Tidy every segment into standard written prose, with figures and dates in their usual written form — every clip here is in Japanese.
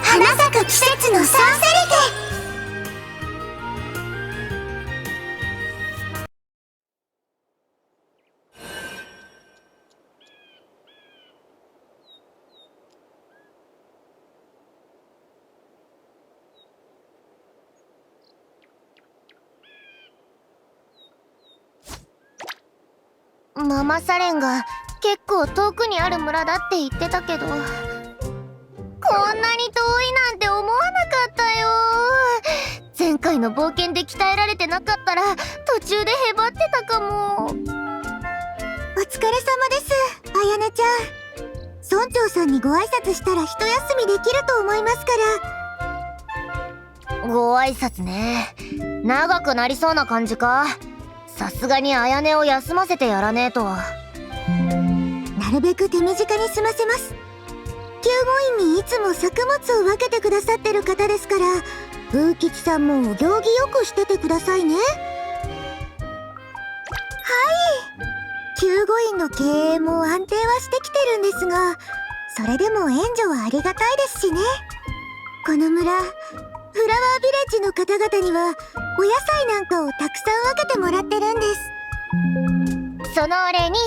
花咲く季節のサンセリテ。ママサレンが結構遠くにある村だって言ってたけど、こんなに遠いなんて思わなかったよ。前回の冒険で鍛えられてなかったら途中でへばってたかも。お疲れ様です、あやねちゃん。村長さんにご挨拶したら一休みできると思いますから。ご挨拶ね。長くなりそうな感じか。さすがにあやねを休ませてやらねえと。なるべく手短に済ませます。救護員にいつも作物を分けてくださってる方ですから、風吉さんもお行儀よくしててくださいね。はい、救護員の経営も安定はしてきてるんですが、それでも援助はありがたいですしね。この村、フラワービレッジの方々にはお野菜なんかをたくさん分けてもらってるんです。そのお礼に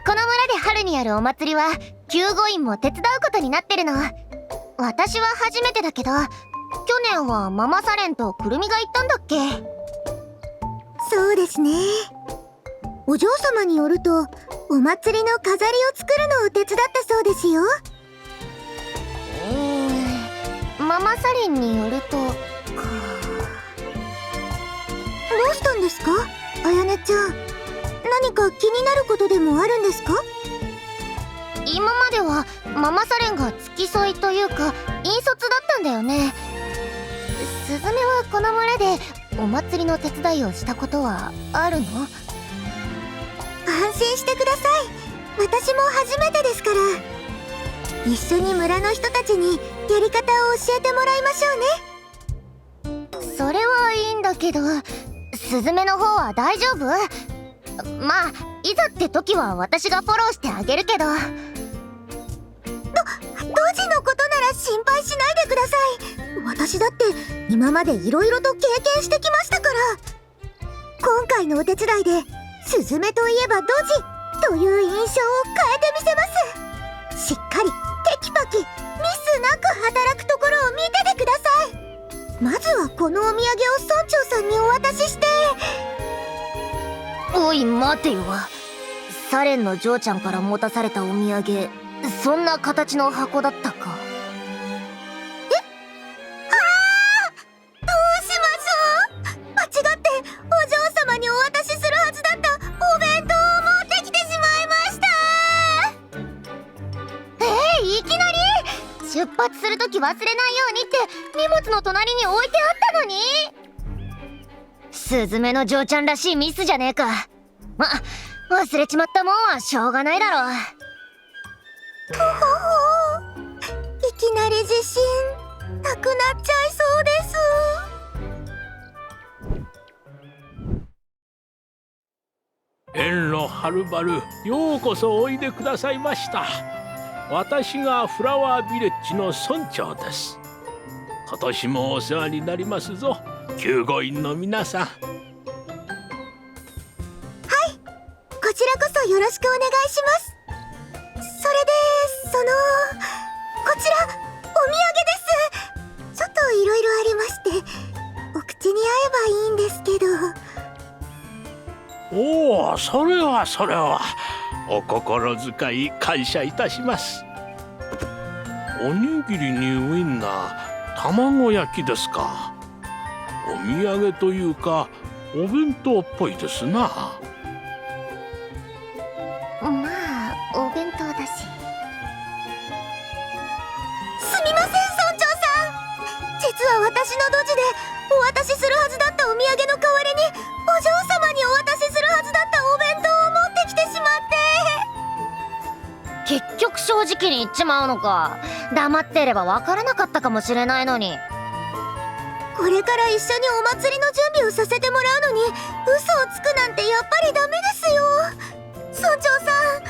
この村で春にやるお祭りは救護員も手伝うことになってるの。私は初めてだけど、去年はママサレンとくるみが行ったんだっけ。そうですね。お嬢様によるとお祭りの飾りを作るのを手伝ったそうですよ。ママサレンによるとか。どうしたんですか、あやねちゃん。何か気になることでもあるんですか？今まではママサレンが付き添いというか引率だったんだよね。スズメはこの村でお祭りの手伝いをしたことはあるの？安心してください。私も初めてですから。一緒に村の人たちにやり方を教えてもらいましょうね。それはいいんだけど、スズメの方は大丈夫？まあいざって時は私がフォローしてあげるけど。ドジのことなら心配しないでください。私だって今まで色々と経験してきましたから。今回のお手伝いでスズメといえばドジという印象を変えてみせます。しっかりテキパキミスなく働くところを見ててください。まずはこのお土産を村長さんにお渡しして。おい待てよ。サレンの嬢ちゃんから持たされたお土産、そんな形の箱だったか。どうしましょう。間違ってお嬢様にお渡しするはずだったお弁当を持ってきてしまいました。いきなり？出発するとき忘れないようにって荷物の隣に置いてあったのに。スズメの嬢ちゃんらしいミスじゃねえか。ま、忘れちまったもんはしょうがないだろう。ほほほ、いきなり自信なくなっちゃいそうです。遠路はるばるようこそおいでくださいました。私がフラワービレッジの村長です。今年もお世話になりますぞ、救護員の皆さん。こちらこそよろしくお願いします。それでこちらお土産です。ちょっといろいろありまして、お口に合えばいいんですけど。おお、それはお心遣い感謝いたします。おにぎりにウインナー、卵焼きですか。お土産というかお弁当っぽいですな。まあお弁当だし。すみません、村長さん。実は私のドジでお渡しするはずだったお土産の代わりにお嬢様にお渡しするはずだったお弁当を持ってきてしまって。結局正直に言っちまうのか。黙ってれば分からなかったかもしれないのに。これから一緒にお祭りの準備をさせてもらうのに嘘をつくなんてやっぱりダメですよ。村長さん、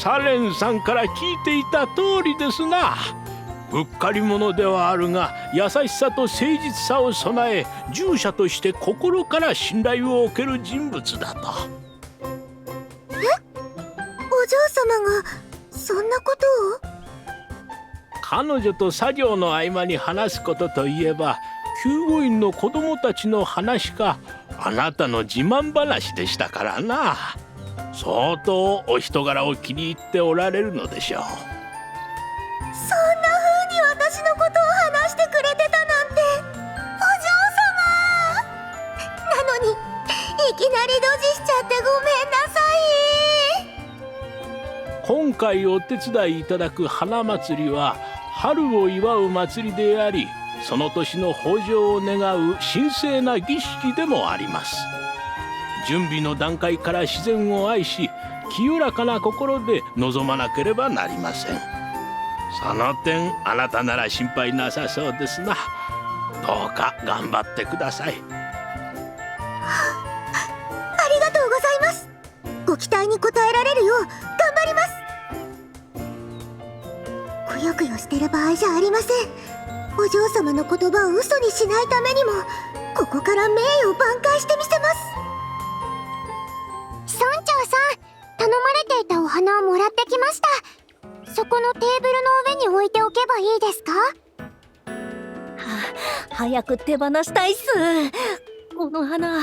サレンさんから聞いていた通りですな。うっかり者ではあるが優しさと誠実さを備え、従者として心から信頼を受ける人物だと。お嬢様がそんなことを？彼女と作業の合間に話すことといえば、救護員の子供たちの話かあなたの自慢話でしたからな。相当お人柄を気に入っておられるのでしょう。そんな風に私のことを話してくれてたなんて、お嬢様。なのにいきなりドジしちゃってごめんなさい。今回お手伝いいただく花祭りは春を祝う祭りであり、その年の豊穣を願う神聖な儀式でもあります。準備の段階から自然を愛し、清らかな心で臨まなければなりません。その点あなたなら心配なさそうですな。どうか頑張ってください。ありがとうございます。ご期待に応えられるよう頑張ります。くよくよしてる場合じゃありません。お嬢様の言葉を嘘にしないためにも、ここから名誉を挽回してみせます。村長さん、頼まれていたお花をもらってきました。そこのテーブルの上に置いておけばいいですか？早く手放したいっす。この花、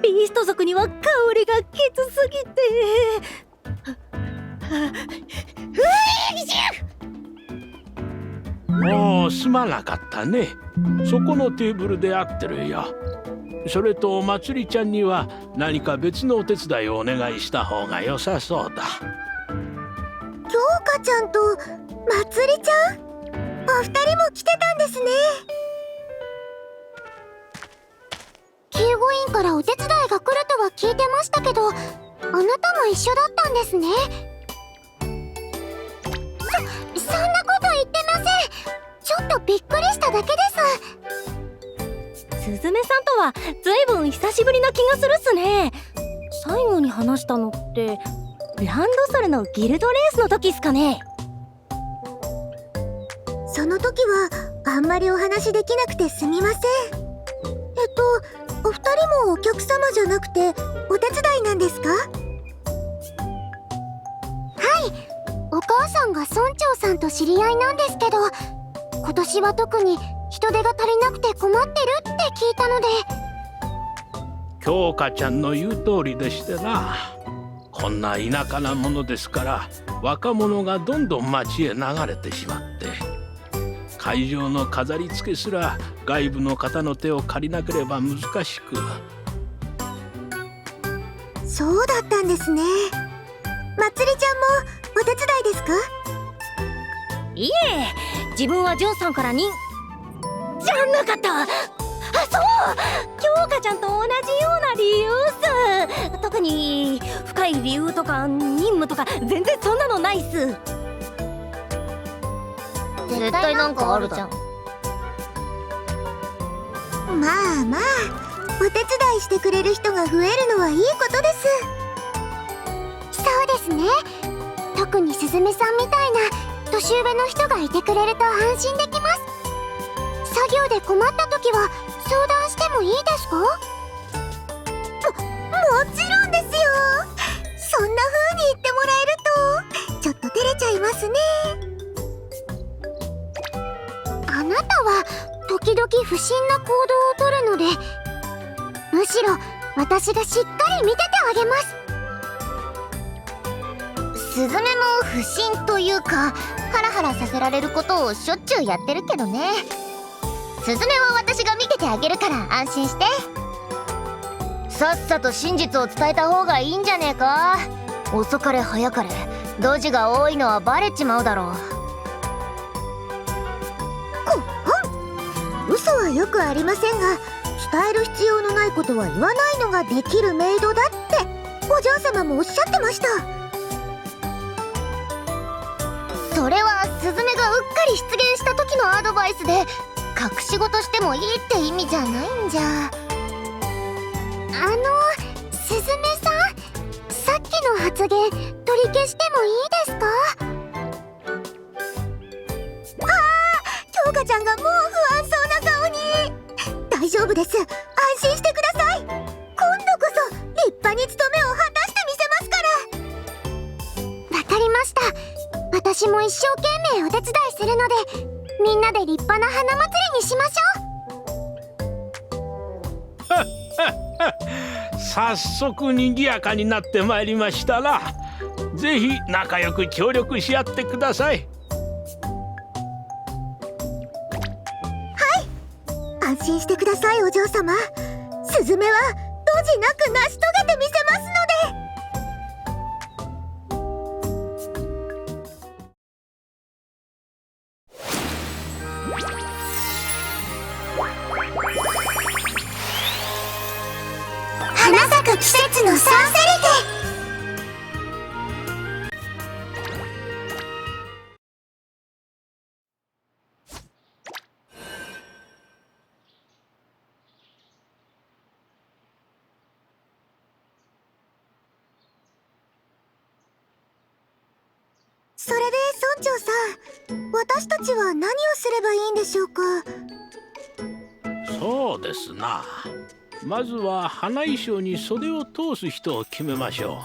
ビースト族には香りがきつすぎて。もうすまなかったね。そこのテーブルで合ってるよ。それとまつりちゃんには何か別のお手伝いをお願いした方が良さそうだ。京香ちゃんとまつりちゃん、お二人も来てたんですね。救護員からお手伝いが来るとは聞いてましたけど、あなたも一緒だったんですね。そんなこと言ってません。ちょっとびっくりしただけです。すずめさんとはずいぶん久しぶりな気がするっすね。最後に話したのってランドソルのギルドレースの時っすかね。その時はあんまりお話できなくてすみません。お二人もお客様じゃなくてお手伝いなんですか？お母さんが村長さんと知り合いなんですけど、今年は特に人手が足りなくて困ってるって聞いたので。京香ちゃんの言う通りでしてな。こんな田舎なものですから若者がどんどん町へ流れてしまって、会場の飾り付けすら外部の方の手を借りなければ難しく。そうだったんですね。まつりちゃんもお手伝いですか？いえ、自分はジョンさんからじゃなかった。そう京香ちゃんと同じような理由っす。特に深い理由とか任務とか全然そんなのないっす。絶対なんかあるじゃん。まあまあ、お手伝いしてくれる人が増えるのはいいことです。そうですね。特にすずめさんみたいな年上の人がいてくれると安心できます。作業で困った時は相談してもいいですか？もちろんですよ。そんな風に言ってもらえるとちょっと照れちゃいますね。あなたは時々不審な行動をとるので、むしろ私がしっかり見ててあげます。スズメも不審というかハラハラさせられることをしょっちゅうやってるけどね。スズメは私が見ててあげるから安心して。さっさと真実を伝えた方がいいんじゃねえか。遅かれ早かれドジが多いのはバレちまうだろう。嘘はよくありませんが、伝える必要のないことは言わないのができるメイドだってお嬢様もおっしゃってました。それはスズメがうっかり出現した時のアドバイスで、隠し事してもいいって意味じゃないんじゃ。すずめさん、さっきの発言取り消してもいいですか？京香ちゃんがもう不安そうな顔に。大丈夫です、安心してください。今度こそ立派に務めを果たしてみせますから。わかりました。私も一生懸命お手伝いするので、みんなで立派な花祭りにしましょう。早速にぎやかになってまいりましたな。ぜひ仲良く協力し合ってください。安心してください、お嬢様。スズメはドジなく成し遂げてみせますので。花咲く季節のサンセリテ。それで村長さん、私たちは何をすればいいんでしょうか？そうですな。まずは花衣装に袖を通す人を決めましょ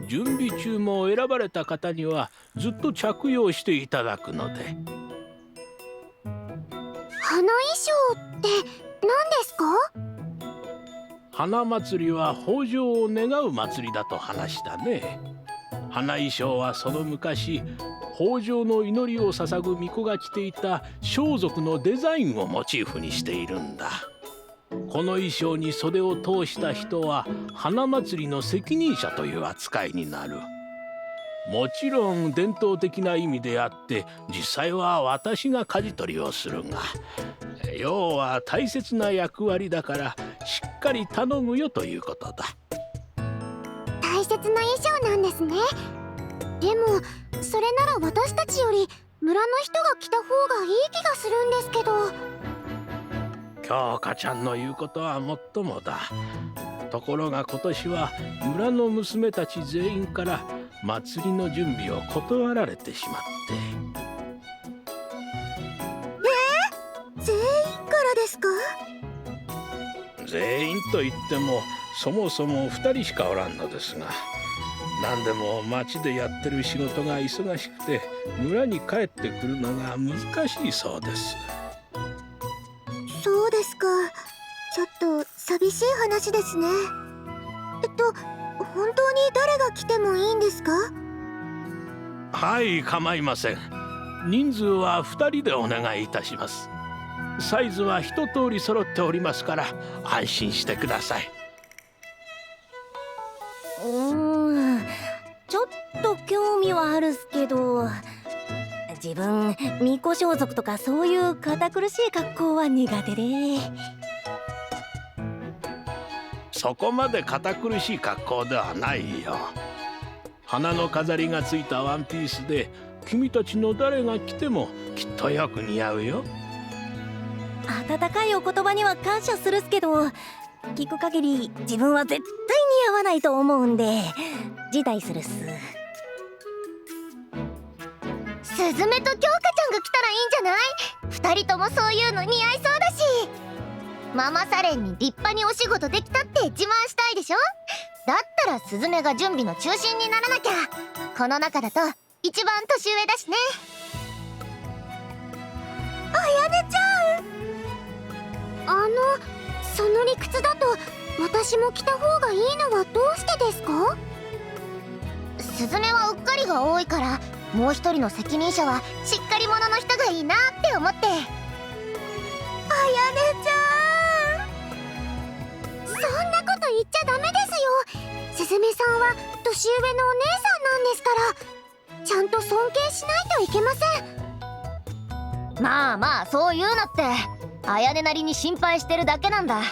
う。準備中も選ばれた方にはずっと着用していただくので。花衣装って何ですか？花祭りは豊穣を願う祭りだと話したね。花衣装はその昔、豊穣の祈りを捧ぐ巫女が着ていた装束のデザインをモチーフにしているんだ。この衣装に袖を通した人は花祭りの責任者という扱いになる。もちろん伝統的な意味であって、実際は私が舵取りをするが、要は大切な役割だからしっかり頼むよということだ。大切な衣装なんですね。でもそれなら私たちより村の人が着た方がいい気がするんですけど。京香ちゃんの言うことはもっともだ。ところが今年は村の娘たち全員から祭りの準備を断られてしまって。全員からですか？全員といってもそもそも2人しかおらんのですが、何でも町でやってる仕事が忙しくて村に帰ってくるのが難しいそうです。そうですか。ちょっと寂しい話ですね。本当に誰が来てもいいんですか？はい、構いません。人数は2人でお願いいたします。サイズは一通り揃っておりますから安心してください。ちょっと興味はあるっすけど、自分巫女装束とかそういう堅苦しい格好は苦手で。そこまで堅苦しい格好ではないよ。花の飾りがついたワンピースで君たちの誰が着てもきっとよく似合うよ。温かいお言葉には感謝するっすけど、聞く限り自分は絶対似合わないと思うんで辞退するっす。スズメと京香ちゃんが来たらいいんじゃない？二人ともそういうの似合いそうだし。ママサレンに立派にお仕事できたって自慢したいでしょ？だったらスズメが準備の中心にならなきゃ。この中だと一番年上だしね。あやねちゃん。その理屈だと私も着た方がいいのはどうしてですか？スズメはうっかりが多いから、もう一人の責任者はしっかり者の人がいいなって思って。あやねちゃん。そんなこと言っちゃダメですよ。スズメさんは年上のお姉さんなんですから、ちゃんと尊敬しないといけません。まあまあ、そういうのってあやねなりに心配してるだけなんだ。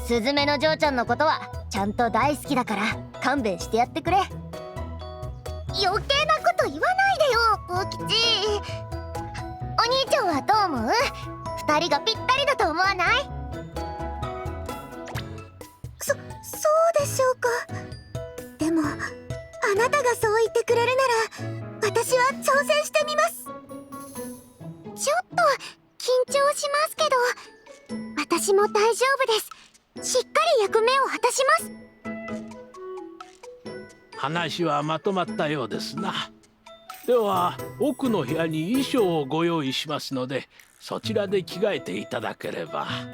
スズメの嬢ちゃんのことはちゃんと大好きだから勘弁してやってくれ。余計なこと言わないでよ、大吉。お兄ちゃんはどう思う？二人がぴったりだと思わない？そうでしょうか。でもなたがそう言ってくれるなら私は挑戦してみます。ちょっと緊張しますけど、私も大丈夫です。しっかり役目を果たします。話はまとまったようですな。では奥の部屋に衣装をご用意しますので、そちらで着替えていただければ。わかり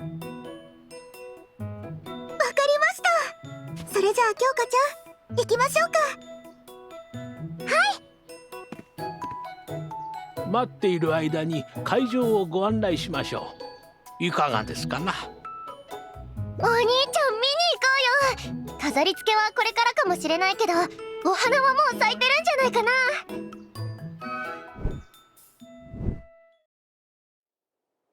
ました。それじゃあ京香ちゃん行きましょうか。待っている間に会場をご案内しましょう。いかがですかな。お兄ちゃん見に行こうよ。飾り付けはこれからかもしれないけど、お花はもう咲いてるんじゃないかな。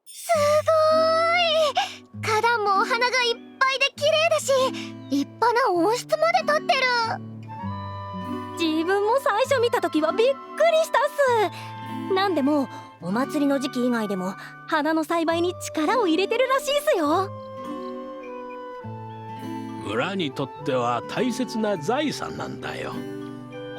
すごーい。花壇もお花がいっぱいで綺麗だし、立派な温室まで立ってる。自分も最初見た時はびっくりしたっす。なんでもお祭りの時期以外でも花の栽培に力を入れてるらしいっすよ。村にとっては大切な財産なんだよ。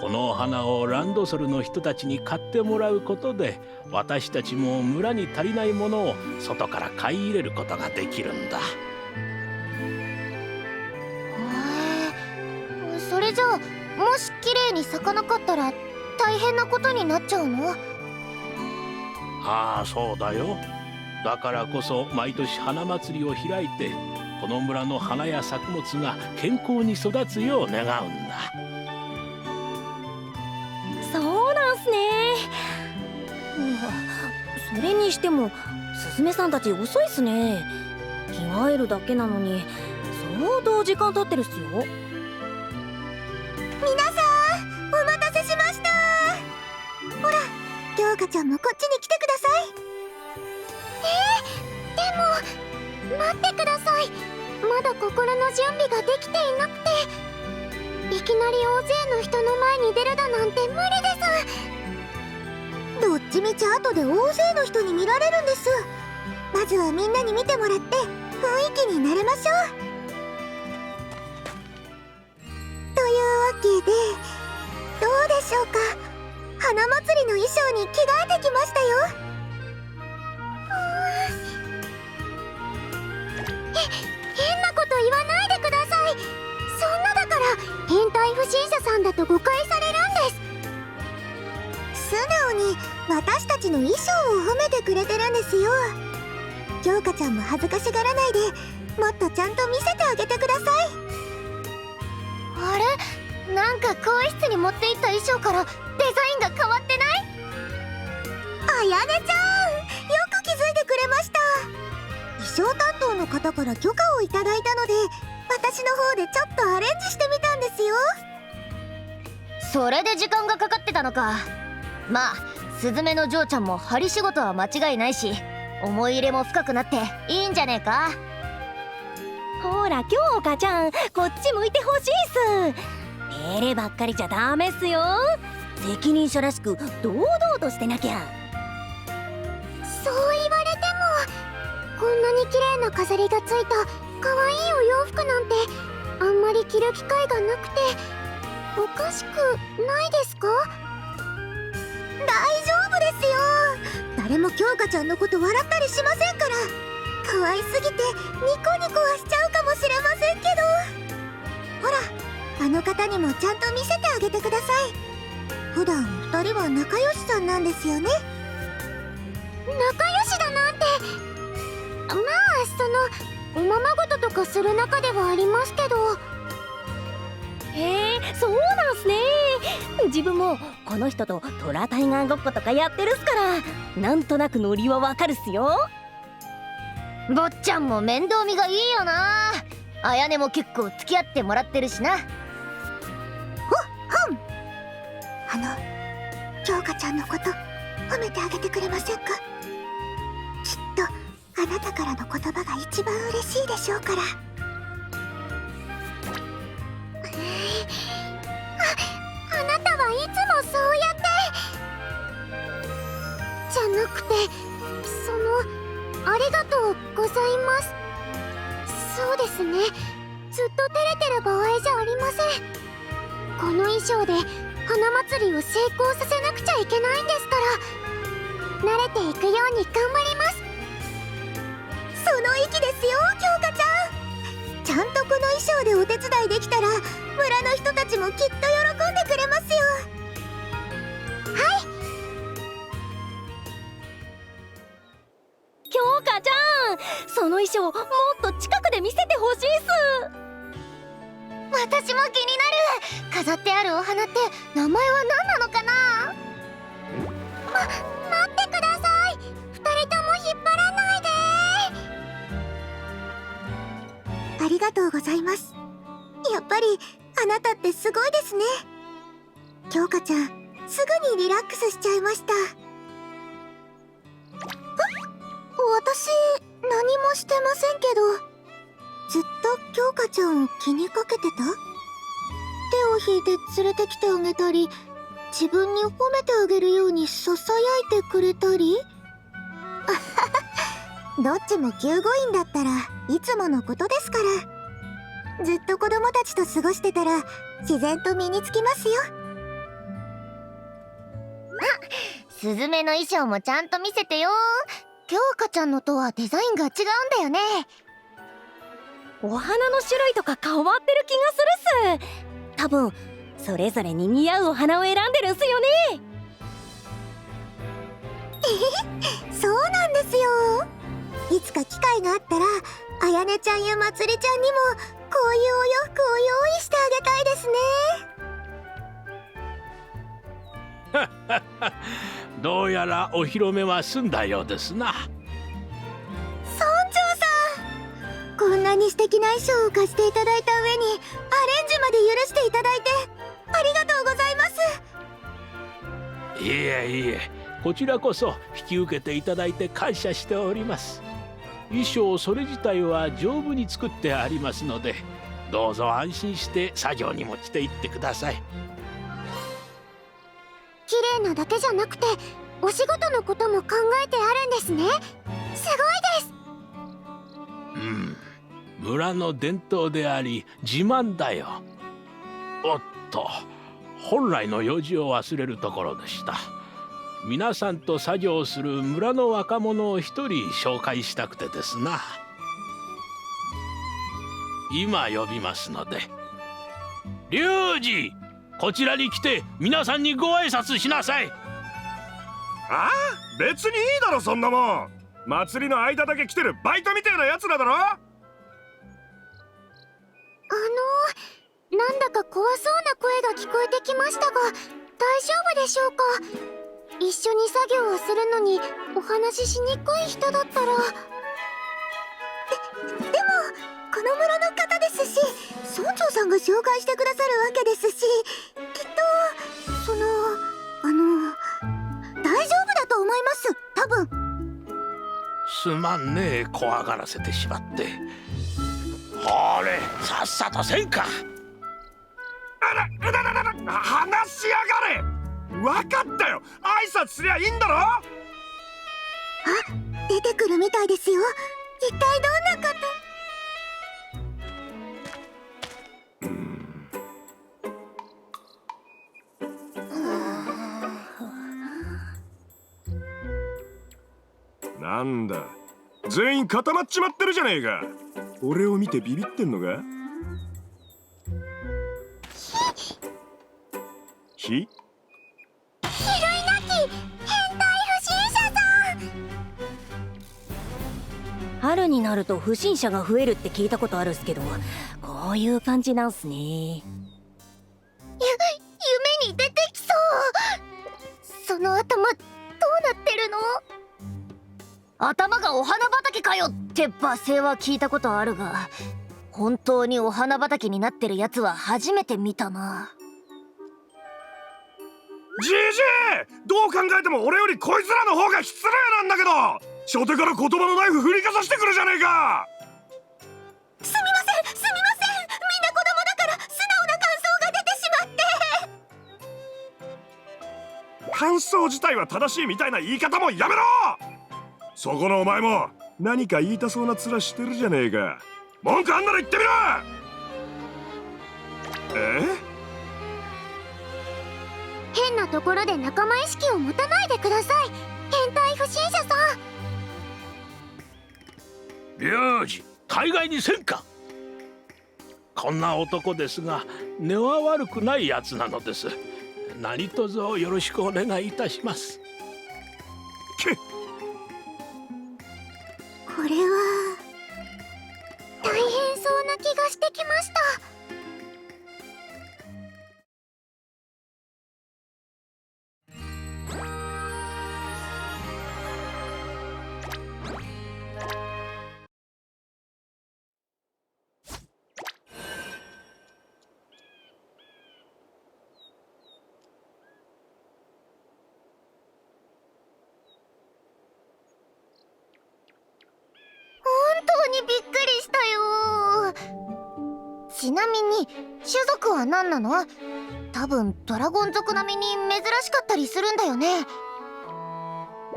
このお花をランドソルの人たちに買ってもらうことで、私たちも村に足りないものを外から買い入れることができるんだ。それじゃあもし綺麗に咲かなかったら大変なことになっちゃうの？ああ、そうだよ。だからこそ毎年花祭りを開いて、この村の花や作物が健康に育つよう願うんだ。そうなんすね。それにしてもスズメさんたち遅いっすね。着替えるだけなのに相当時間経ってるっすよ。皆さんお待たせしました。ほら、京香ちゃんもこっちに来てください。でも待ってください。まだ心の準備ができていなくて、いきなり大勢の人の前に出るだなんて無理です。どっちみち後で大勢の人に見られるんです。まずはみんなに見てもらって雰囲気に慣れましょう。というわけで、どうでしょうか。花祭りの衣装に着替えてきましたよ。変なこと言わないでください。そんなだから変態不審者さんだと誤解されるんです。素直に私たちの衣装を褒めてくれてるんですよ。京香ちゃんも恥ずかしがらないで、もっとちゃんと見せてあげてください。あれ、なんか更衣室に持っていった衣装からデザインが変わってない？あやねちゃん、よく気づいてくれました。衣装担当の方から許可をいただいたので、私の方でちょっとアレンジしてみたんですよ。それで時間がかかってたのか。まあスズメの嬢ちゃんも針仕事は間違いないし、思い入れも深くなっていいんじゃねえか。ほら京香ちゃん、こっち向いてほしいっす。命令ばっかりじゃダメっすよ。責任者らしく堂々としてなきゃ。そう言われても、こんなに綺麗な飾りがついた可愛いお洋服なんてあんまり着る機会がなくて、おかしくないですか？大丈夫ですよ。誰も京香ちゃんのこと笑ったりしませんから。可愛すぎてニコニコはしちゃうかもしれませんけど、ほら、あの方にもちゃんと見せてあげてください。普段2人は仲良しさんなんですよね。仲良しだなんて。まあそのおままごととかする中ではありますけど。へえ、そうなんすね。自分もこの人とトラタイガーごっことかやってるっすから、なんとなくノリはわかるっすよ。坊ちゃんも面倒見がいいよな。あやねも結構付き合ってもらってるしな。京香ちゃんのこと褒めてあげてくれませんか？きっとあなたからの言葉が一番嬉しいでしょうから。あなたはいつもそうやって。じゃなくて、ありがとうございます。そうですね、ずっと照れてる場合じゃありません。この衣装で花祭りを成功させなくちゃいけないんですから慣れていくように頑張ります。その意気ですよ、京香ちゃん。ちゃんとこの衣装でお手伝いできたら村の人たちもきっと喜んでくれますよ。京香ちゃん、その衣装もっと近くで見せてほしいっす。私も気になる。飾ってあるお花って名前は何なのかな。待ってください。二人とも引っ張らないで。ありがとうございます。やっぱりあなたってすごいですね。京香ちゃん、すぐにリラックスしちゃいました。私何もしてませんけど、ずっと京香ちゃんを気にかけてた？手を引いて連れてきてあげたり、自分に褒めてあげるようにささやいてくれたり。どっちも救護員だったらいつものことですから。ずっと子供たちと過ごしてたら自然と身につきますよ。スズメの衣装もちゃんと見せてよ。京香ちゃんのとはデザインが違うんだよね。お花の種類とか変わってる気がするっす。多分それぞれに似合うお花を選んでるんすよね。そうなんですよ。いつか機会があったらあやねちゃんやまつりちゃんにもこういうお洋服を用意してあげたいですね。どうやらお披露目は済んだようですな。村長さん、こんなに素敵な衣装を貸していただいた上にアレンジまで許していただいてありがとうございます。いえいえ、こちらこそ引き受けていただいて感謝しております。衣装それ自体は丈夫に作ってありますので、どうぞ安心して作業に持ちていってください。綺麗なだけじゃなくてお仕事のことも考えてあるんですね。すごいです。村の伝統であり自慢だよ。おっと、本来の用事を忘れるところでした。皆さんと作業する村の若者を一人紹介したくてですな。今呼びますので。龍二、こちらに来て皆さんにご挨拶しなさい。ああ、別にいいだろそんなもん。祭りの間だけ来てるバイトみたいなやつらだろ。なんだか怖そうな声が聞こえてきましたが、大丈夫でしょうか。一緒に作業をするのにお話ししにくい人だったら。でもこの村の方ですし、村長さんが紹介してくださるわけですし、きっと大丈夫だと思います。多分。すまんねえ、怖がらせてしまって。ほれ、さっさとせんか。話しやがれ。分かったよ、挨拶すりゃいいんだろ。あ、出てくるみたいですよ。一体どんな方？なんだ、全員固まっちまってるじゃねえか。俺を見てビビってんのか。ひ？春になると不審者が増えるって聞いたことあるっすけど、こういう感じなんすね。夢に出てきそう。その頭どうなってるの。頭がお花畑かよって罵声は聞いたことあるが、本当にお花畑になってるやつは初めて見たな。じじい、どう考えても俺よりこいつらの方が失礼なんだけど。初手から言葉のナイフ振りかざしてくるじゃねえか。すみません、みんな子供だから素直な感想が出てしまって。感想自体は正しいみたいな言い方もやめろ。そこのお前も何か言いたそうな面してるじゃねえか。文句あんなら言ってみろ。変なところで仲間意識を持たないでください。変態不審者さん。名字大概にせんか。こんな男ですが根は悪くないやつなのです。何卒よろしくお願いいたします。これは大変そうな気がしてきました。本当にびっくりしたよ。ちなみに種族は何なの？多分ドラゴン族並みに珍しかったりするんだよね。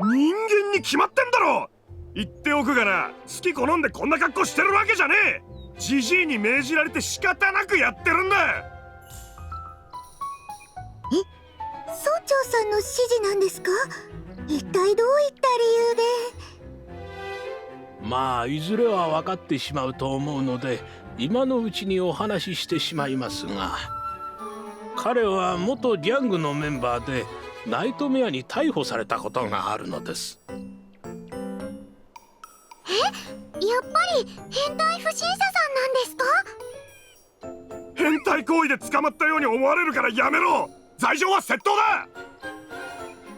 人間に決まってんだろ。言っておくがな、好き好んでこんな格好してるわけじゃねえ。ジジイに命じられて仕方なくやってるんだ。村長さんの指示なんですか？一体どういった理由で？まあいずれは分かってしまうと思うので今のうちにお話ししてしまいますが、彼は元ギャングのメンバーでナイトメアに逮捕されたことがあるのです。やっぱり変態不審者さんなんですか？変態行為で捕まったように思われるからやめろ。罪状は窃盗だ。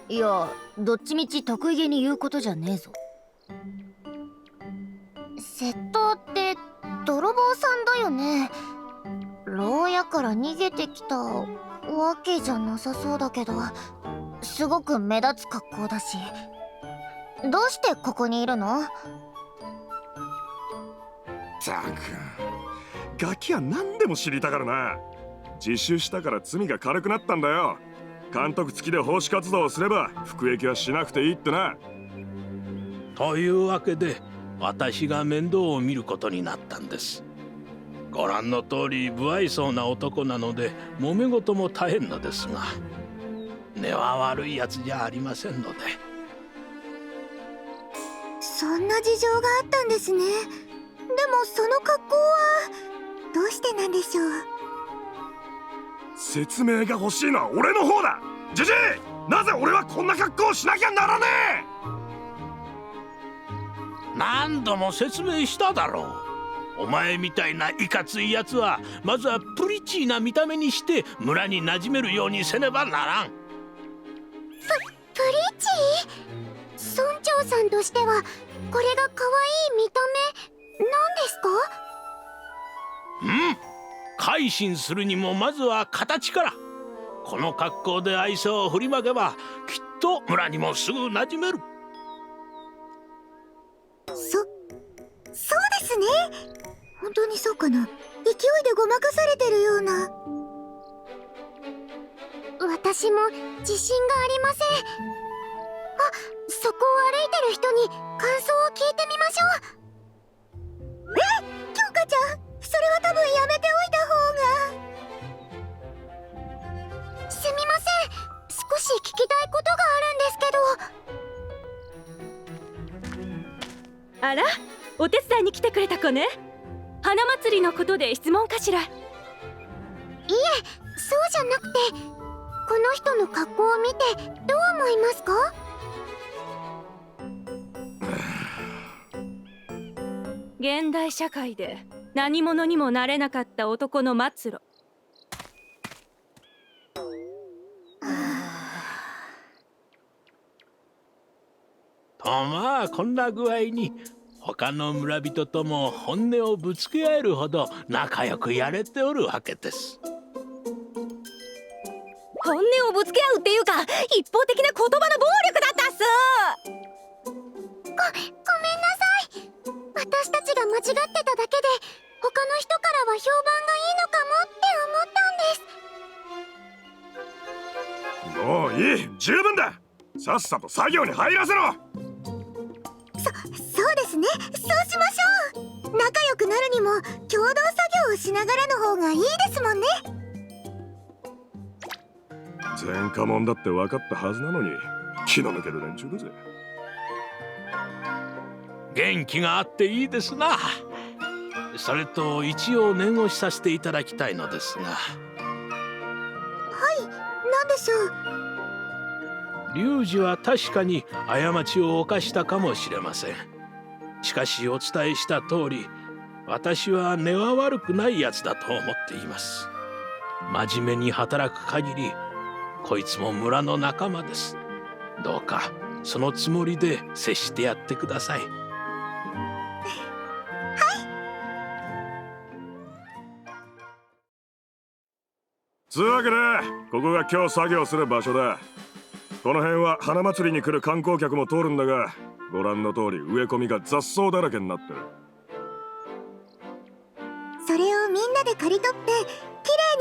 いや、どっちみち得意げに言うことじゃねえぞ。窃盗って泥棒さんだよね。牢屋から逃げてきたわけじゃなさそうだけど、すごく目立つ格好だし。どうしてここにいるの？ったくガキは何でも知りたがるな。自首したから罪が軽くなったんだよ。監督付きで奉仕活動をすれば服役はしなくていいってな。というわけで私が面倒を見ることになったんです。ご覧の通り不愛想な男なので揉め事も大変のですが、根は悪いやつじゃありませんので。そんな事情があったんですね。でもその格好はどうしてなんでしょう？説明が欲しいのは俺の方だ。ジジイ、なぜ俺はこんな格好をしなきゃならねえ。何度も説明しただろう。お前みたいないかついやつはまずはプリチーな見た目にして村に馴染めるようにせねばならん。プリチー？村長さんとしてはこれが可愛い見た目なんですか？改心するにもまずは形から。この格好で愛想を振りまけばきっと村にもすぐ馴染める。そうですね。本当にそうかな。勢いでごまかされてるような。私も自信がありません。あ、そこを歩いてる人に感想を聞いてみましょう。京香ちゃん、それは多分やめておいた方が。すみません、少し聞きたいことがあるんですけど。あら、お手伝いに来てくれた子ね。花祭りのことで質問かしら？いえ、そうじゃなくて、この人の格好を見てどう思いますか？現代社会で何者にもなれなかった男の末路。とまあこんな具合に他の村人とも本音をぶつけ合えるほど仲良くやれておるわけです。本音をぶつけ合うっていうか、一方的な言葉の暴力だったっす。ごめんなさい。私たちが間違ってただけで、他の人からは評判がいいのかもって思ったんです。もういい、十分だ。さっさと作業に入らせろ。そうですね。そうしましょう。仲良くなるにも共同作業をしながらの方がいいですもんね。前科者だって分かったはずなのに気の抜ける連中だぜ。元気があっていいですな。それと一応念をしさせていただきたいのですが。何でしょう。龍二は確かに過ちを犯したかもしれません。しかしお伝えした通り、私は根は悪くないやつだと思っています。真面目に働く限り、こいつも村の仲間です。どうかそのつもりで接してやってください。つうわけでここが今日作業する場所だ。この辺は花祭りに来る観光客も通るんだが、ご覧の通り植え込みが雑草だらけになってる。それをみんなで刈り取ってきれ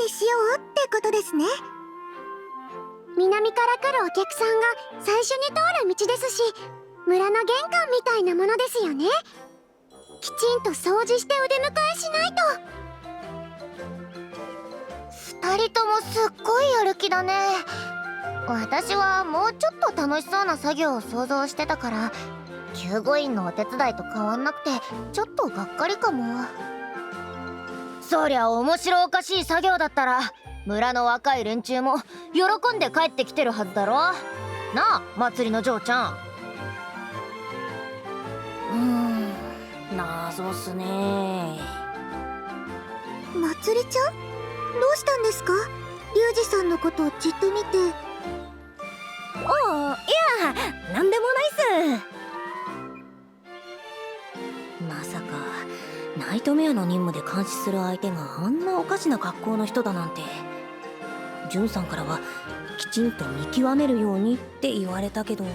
いにしようってことですね。南から来るお客さんが最初に通る道ですし、村の玄関みたいなものですよね。きちんと掃除して腕迎えしないと。2人ともすっごいやる気だね。私はもうちょっと楽しそうな作業を想像してたから、救護員のお手伝いと変わんなくてちょっとがっかりかも。そりゃ面白おかしい作業だったら村の若い連中も喜んで帰ってきてるはずだろ。なあ祭りの嬢ちゃん。謎っすね。まつりちゃん、どうしたんですか？リュウジさんのことをじっと見て。いや、なんでもないっす。まさかナイトメアの任務で監視する相手があんなおかしな格好の人だなんて。ジュンさんからはきちんと見極めるようにって言われたけど、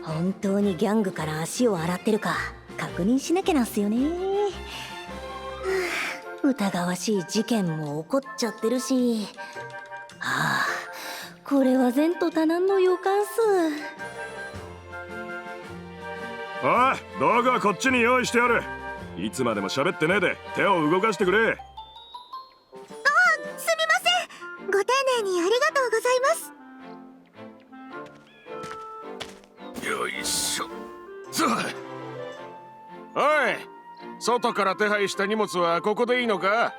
本当にギャングから足を洗ってるか確認しなきゃなんすよね。疑わしい事件も起こっちゃってるし、これは前途多難の予感っす。おい、道具はこっちに用意してある。いつまでも喋ってねえで手を動かしてくれ。すみません、ご丁寧にありがとうございます。よいしょ。おい、外から手配した荷物はここでいいのか？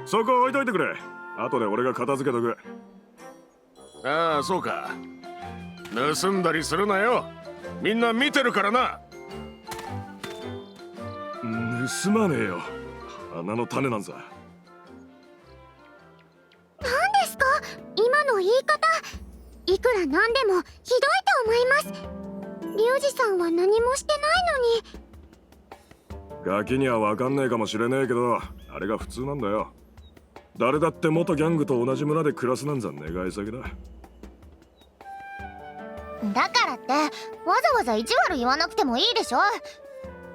そこ置いといてくれ。後で俺が片付けとく。ああ、そうか。盗んだりするなよ。みんな見てるからな。盗まねえよ。花の種なんざ。何ですか今の言い方。いくらなんでもひどいと思います。リュウジさんは何もしてないのに。ガキには分かんねえかもしれねえけど、あれが普通なんだよ。誰だって元ギャングと同じ村で暮らすなんざ願い先だ。だからってわざわざ意地悪言わなくてもいいでしょ。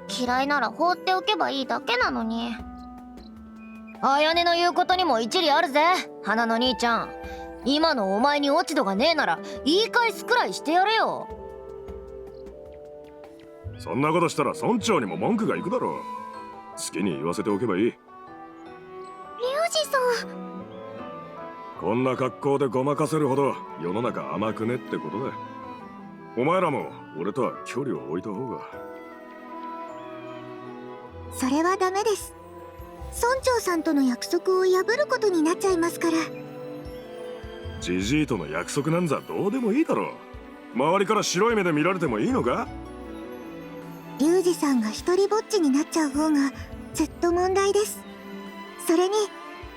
嫌いなら放っておけばいいだけなのに。綾音の言うことにも一理あるぜ、花の兄ちゃん。今のお前に落ち度がねえなら言い返すくらいしてやれよ。そんなことしたら村長にも文句がいくだろう。好きに言わせておけばいい。リュウジさん、こんな格好でごまかせるほど世の中甘くねってことだ。お前らも俺とは距離を置いた方が。それはダメです。村長さんとの約束を破ることになっちゃいますから。ジジイとの約束なんざどうでもいいだろう。周りから白い目で見られてもいいのか？リュウジさんが一人ぼっちになっちゃう方がずっと問題です。それに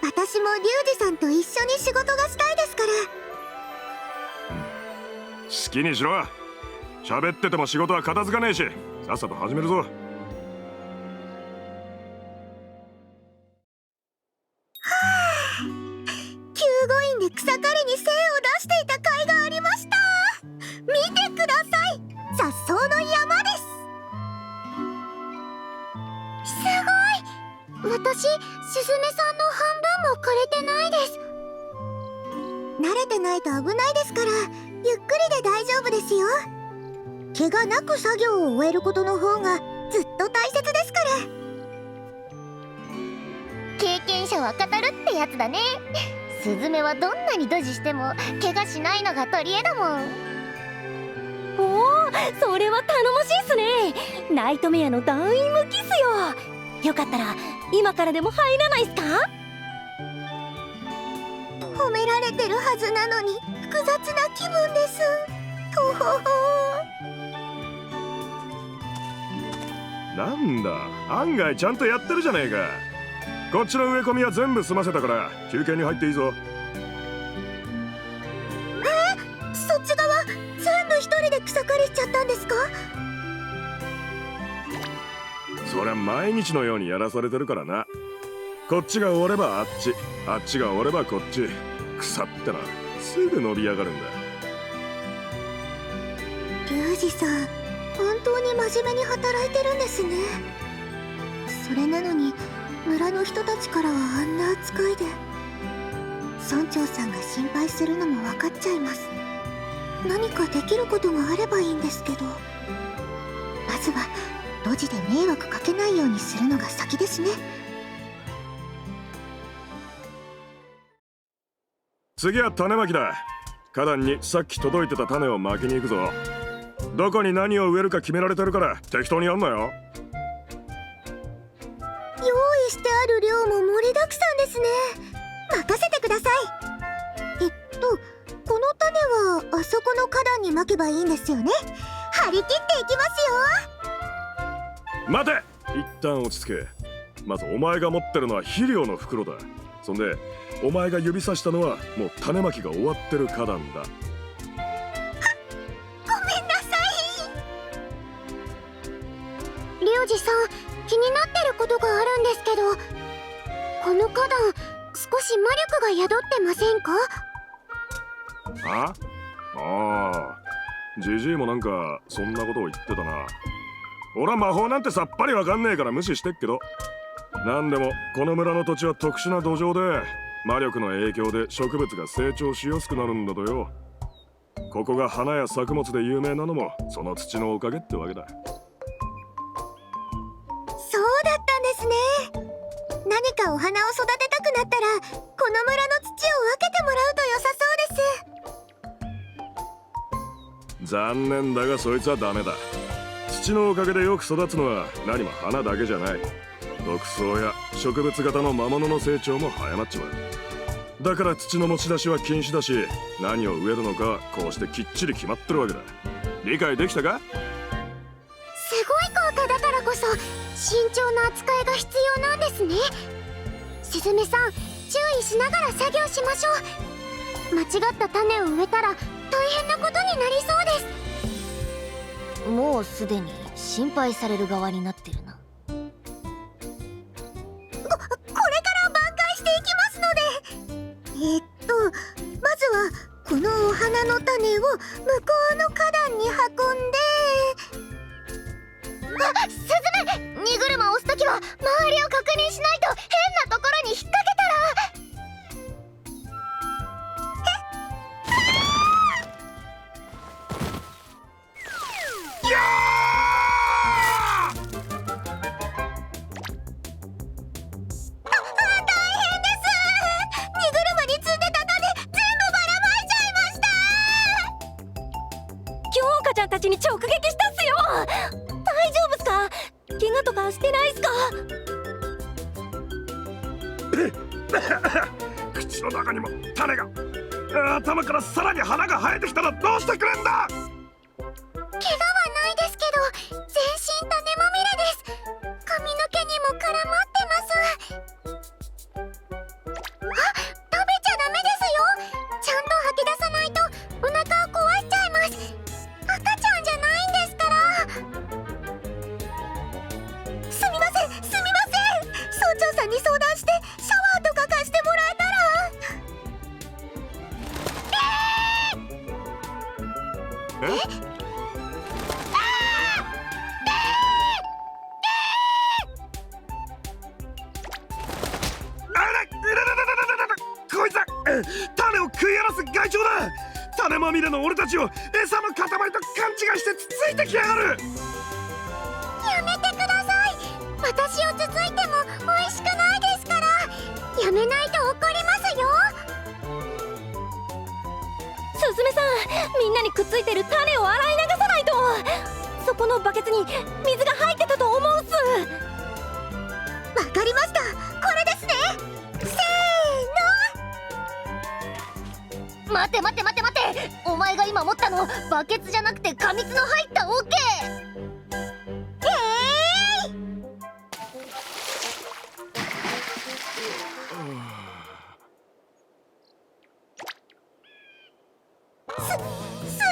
私もリュウジさんと一緒に仕事がしたいですから。好きにしろ。喋ってても仕事は片付かねえし、さっさと始めるぞ。救護員で草刈りに精を出していた甲斐がありました。見てください、雑草の山です。すごい。私、すずめさんの半分も枯れてないです。慣れてないと危ないですから、ゆっくりで大丈夫ですよ。怪我なく作業を終えることの方がずっと大切ですから。経験者は語るってやつだね。スズメはどんなにドジしても怪我しないのが取り柄だもん。おお、それは頼もしいっすね。ナイトメアの団員向きっすよ。よかったら今からでも入らないっすか？褒められてるはずなのに複雑な気分です。とほほ。なんだ、案外ちゃんとやってるじゃねえか。こっちの植え込みは全部済ませたから休憩に入っていいぞ。そっち側全部一人で草刈りしちゃったんですか？そりゃ毎日のようにやらされてるからな。こっちが終わればあっち、あっちが終わればこっち。草ってのはすぐ伸び上がるんだ。リュウジさん、本当に真面目に働いてるんですね。それなのに村の人たちからはあんな扱いで。村長さんが心配するのも分かっちゃいます。何かできることがあればいいんですけど、まずは路地で迷惑かけないようにするのが先ですね。次は種まきだ。花壇にさっき届いてた種をまきに行くぞ。どこに何を植えるか決められてるから適当にやんなよ。用意してある量も盛りだくさんですね。任せてください。この種はあそこの花壇にまけばいいんですよね。張り切っていきますよ。待て、一旦落ち着け。まずお前が持ってるのは肥料の袋だ。そんでお前が指さしたのはもう種まきが終わってる花壇だ。ごめんなさい。リュウジさん、気になってることがあるんですけど、この花壇少し魔力が宿ってませんか？ああ、ジジイもなんかそんなことを言ってたな。俺は魔法なんてさっぱりわかんねえから無視してっけど、なんでもこの村の土地は特殊な土壌で魔力の影響で植物が成長しやすくなるんだとよ。ここが花や作物で有名なのもその土のおかげってわけだ。そうだったんですね。何かお花を育てたくなったらこの村の土を分けてもらうと良さそうです。残念だがそいつはダメだ。土のおかげでよく育つのは何も花だけじゃない。毒草や植物型の魔物の成長も早まっちまう。だから土の持ち出しは禁止だし、何を植えるのかはこうしてきっちり決まってるわけだ。理解できたか？すごい効果だからこそ慎重な扱いが必要なんですね。スズメさん、注意しながら作業しましょう。間違った種を植えたら大変なことになりそうです。もうすでに心配される側になってるな。これから挽回していきますので。まずはこのお花の種を向こうの花壇に運んで。あ、スズメ、荷車を押すときは周りを確認しないと変なところに引っ掛けたら。ちゃんたちに直撃したっすよ。大丈夫っすか？怪我とかしてないっすか？口の中にも種が。頭からさらに花が生えてきたらどうしてくれんだ？怪我はないですけど全身種まみれです。髪の毛にも絡まってます。あ、食べちゃダメですよ。ちゃんと吐き出さないとお腹を壊しちゃいます。赤ちゃんじゃないんですから。すみません、すみません。村長さんに相談してシャワーとか貸してもらえたら。こいつは種を食い荒らす害鳥だ。種まみれの俺たちを餌の塊と勘違いしてつついてきやがる。やめてください。私をつついても美味しくないですから。やめないと怒りますよ。くっついてる種を洗い流さないと。そこのバケツに水が入ってたと思うっす。わかりました。これですね。せ待て待て待て待て、お前が今持ったのバケツじゃなくて果蜜の入った桶。す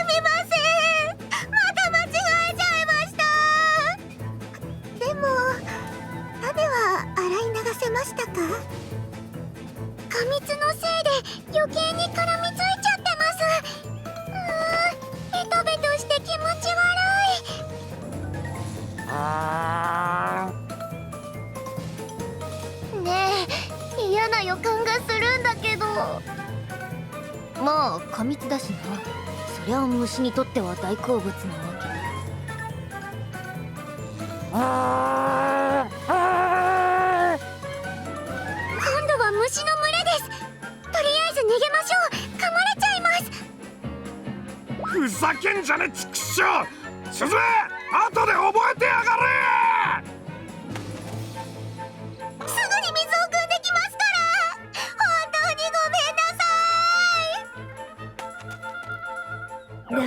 みません。また間違えちゃいました。でも種は洗い流せましたか？果蜜のせいで余計に絡みついちゃってます。ベトベトして気持ち悪い。ねえ、嫌な予感がするんだけど。まあ果蜜だしな、そりゃ虫にとっては大好物なわけ。今度は虫の群れです。とりあえず逃げましょう。噛まれちゃいます。ふざけんじゃねちくしょう。スズメ、後で覚えてやがれ。すぐに水を汲んできますから。本当にごめんな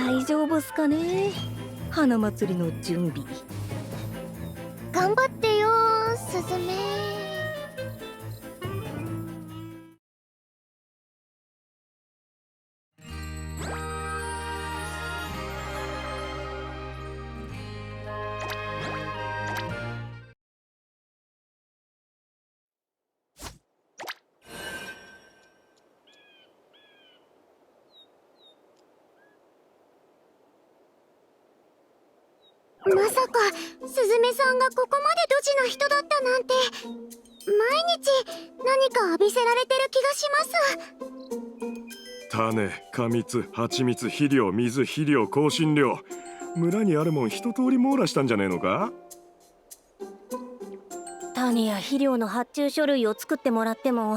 さい。大丈夫っすかね、花祭りの準備。頑張ってよスズメ。まさかスズメさんがここまでドジな人だったなんて。毎日何か浴びせられてる気がします。種、果蜜、蜂蜜、肥料、水、肥料、香辛料、村にあるもん一通り網羅したんじゃねえのか？種や肥料の発注書類を作ってもらっても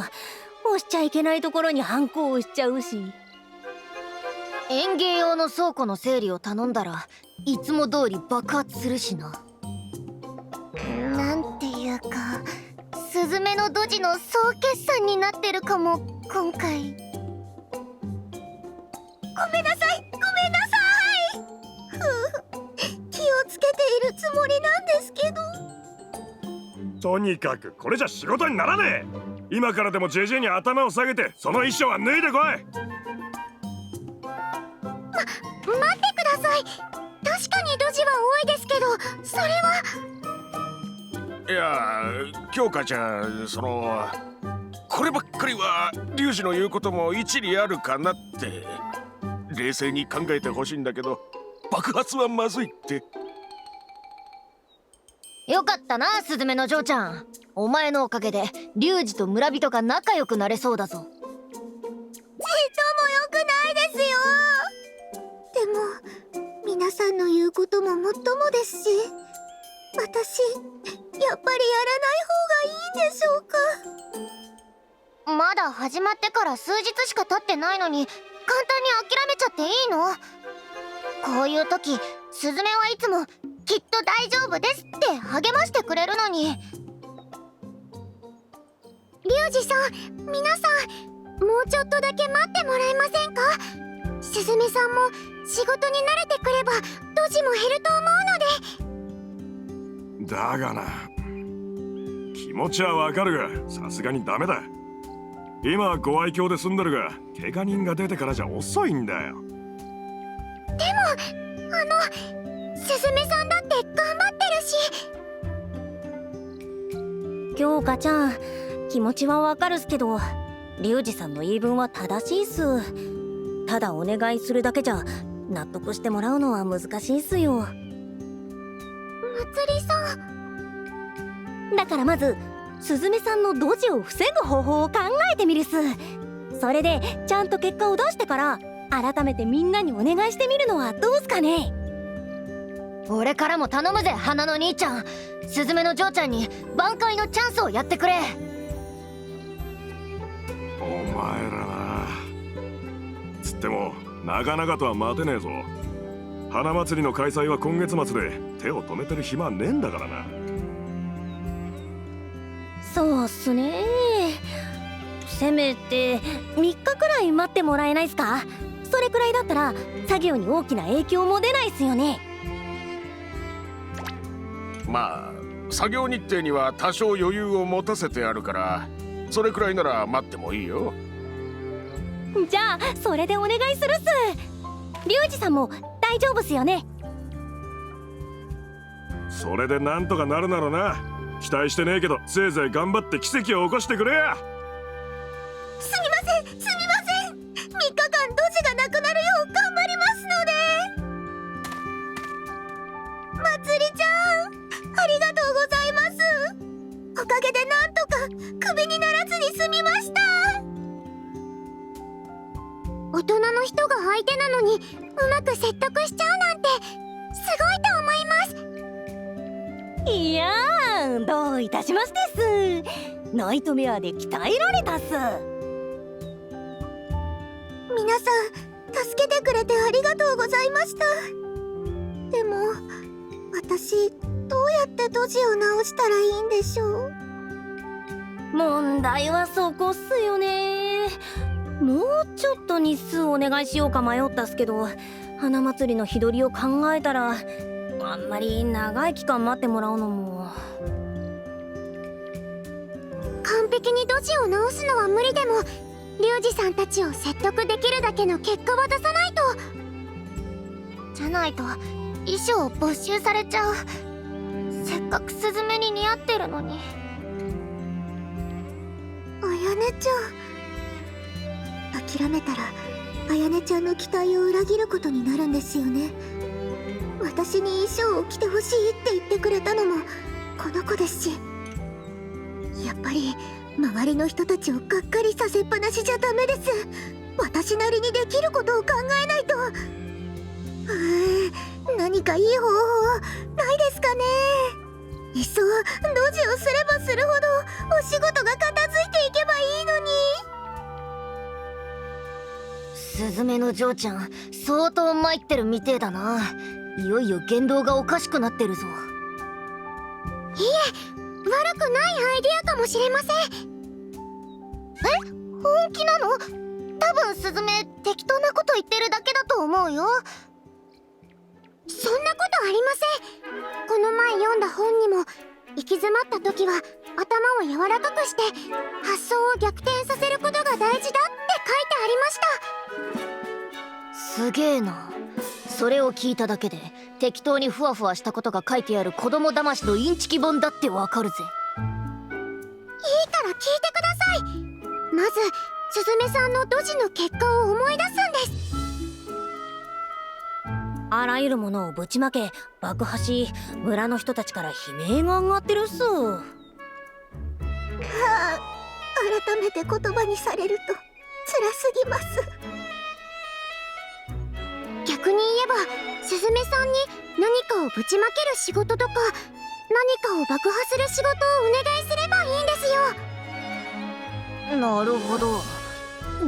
押しちゃいけないところにハンコを押しちゃうし。園芸用の倉庫の整理を頼んだらいつも通り爆発するしな。なんていうかスズメのドジの総決算になってるかも今回。ごめんなさい。ごめんなさい。気をつけているつもりなんですけど。とにかくこれじゃ仕事にならねえ。今からでもジェジェに頭を下げてその衣装は脱いでこい。待ってください。確かにドジは多いですけど、それは。いや、京香ちゃん、こればっかりはリュウジの言うことも一理あるかなって。冷静に考えてほしいんだけど、爆発はまずいって。よかったなスズメの嬢ちゃん、お前のおかげでリュウジと村人が仲良くなれそうだぞ。ちっとも良くないですよ。でも皆さんの言うことももっともですし、私やっぱりやらない方がいいんでしょうか。まだ始まってから数日しか経ってないのに簡単に諦めちゃっていいの？こういう時スズメはいつもきっと大丈夫ですって励ましてくれるのに。リュウジさん、皆さん、もうちょっとだけ待ってもらえませんか？スズメさんも仕事に慣れてくればドジも減ると思うので。だがな、気持ちはわかるがさすがにダメだ。今はご愛嬌で済んでるが怪我人が出てからじゃ遅いんだよ。でもスズメさんだって頑張ってるし。京香ちゃん、気持ちはわかるっすけど、リュウジさんの言い分は正しいっす。ただお願いするだけじゃ納得してもらうのは難しいっすよ。まつりさん。だからまずスズメさんのドジを防ぐ方法を考えてみるっす。それでちゃんと結果を出してから改めてみんなにお願いしてみるのはどうすかね。俺からも頼むぜ花の兄ちゃん、スズメの嬢ちゃんに挽回のチャンスをやってくれ。お前らな、つってもなかなかとは待てねえぞ。花祭りの開催は今月末で、手を止めてる暇はねえんだからな。そうっすね。せめて3日くらい待ってもらえないっすか？それくらいだったら作業に大きな影響も出ないっすよね。まあ作業日程には多少余裕を持たせてあるから、それくらいなら待ってもいいよ。じゃあそれでお願いするっす。リュウジさんも大丈夫っすよね？それでなんとかなるならな。期待してねえけど、せいぜい頑張って奇跡を起こしてくれや。すみません、すみません。3日間ドジがなくなるよう頑張りますので。まつりちゃん、ありがとうございます。おかげでなんとかクビにならずに済みました。大人の人が相手なのにうまく説得しちゃうなんてすごいと思います。いやー、どういたしましてっす。ナイトメアで鍛えられたっす。皆さん助けてくれてありがとうございました。でも私どうやってドジを直したらいいんでしょう。問題はそこっすよね。もうちょっと日数お願いしようか迷ったっすけど、花祭りの日取りを考えたらあんまり長い期間待ってもらうのも。完璧にドジを直すのは無理でもリュウジさんたちを説得できるだけの結果は出さないと。じゃないと衣装を没収されちゃう。せっかくスズメに似合ってるのに。あやねちゃん、諦めたらあやねちゃんの期待を裏切ることになるんですよね。私に衣装を着てほしいって言ってくれたのもこの子ですし、やっぱり周りの人たちをがっかりさせっぱなしじゃダメです。私なりにできることを考えないと。何かいい方法ないですかね。いっそドジをすればするほどお仕事が片付いていけばいいのに。スズメの嬢ちゃん相当参ってるみてえだな。いよいよ言動がおかしくなってるぞ。いえ、悪くないアイデアかもしれません。本気なの？多分スズメ適当なこと言ってるだけだと思うよ。そんなことありません。この前読んだ本にも行き詰まった時は頭を柔らかくして発想を逆転させることが大事だって書いてありました。すげえな。それを聞いただけで適当にふわふわしたことが書いてある子供騙しのインチキ本だってわかるぜ。いいから聞いてください。まずスズメさんのドジの結果を思い出すんです。あらゆるものをぶちまけ爆破し、村の人たちから悲鳴が上がってるっす。改めて言葉にされると辛すぎます。逆に言えばスズメさんに何かをぶちまける仕事とか何かを爆破する仕事をお願いすればいいんですよ。なるほど。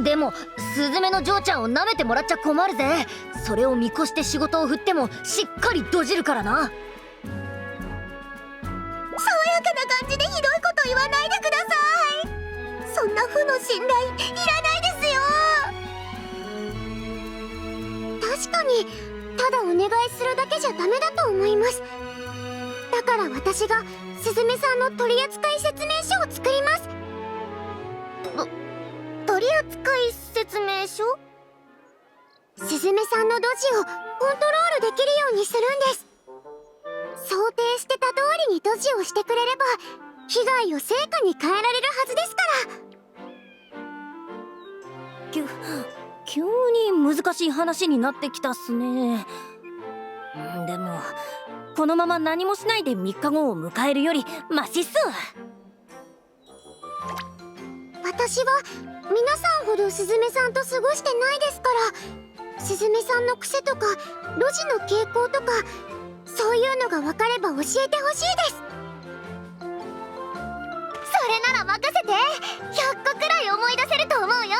でもスズメの嬢ちゃんを舐めてもらっちゃ困るぜ。それを見越して仕事を振ってもしっかりドジるからな。爽やかな感じでひどいこと言わないでください。そんな負の信頼いらないですよ。確かにただお願いするだけじゃダメだと思います。だから私がスズメさんの取扱説明書を作ります。取扱説明書？スズメさんのドジをコントロールできるようにするんです。想定してた通りにドジをしてくれれば被害を成果に変えられるはずですから。急に難しい話になってきたっすね。でもこのまま何もしないで3日後を迎えるよりマシっす。私は皆さんほどスズメさんと過ごしてないですから、スズメさんの癖とかロジの傾向とかそういうのが分かれば教えてほしいです。それなら任せて。100個くらい思い出せると思うよ。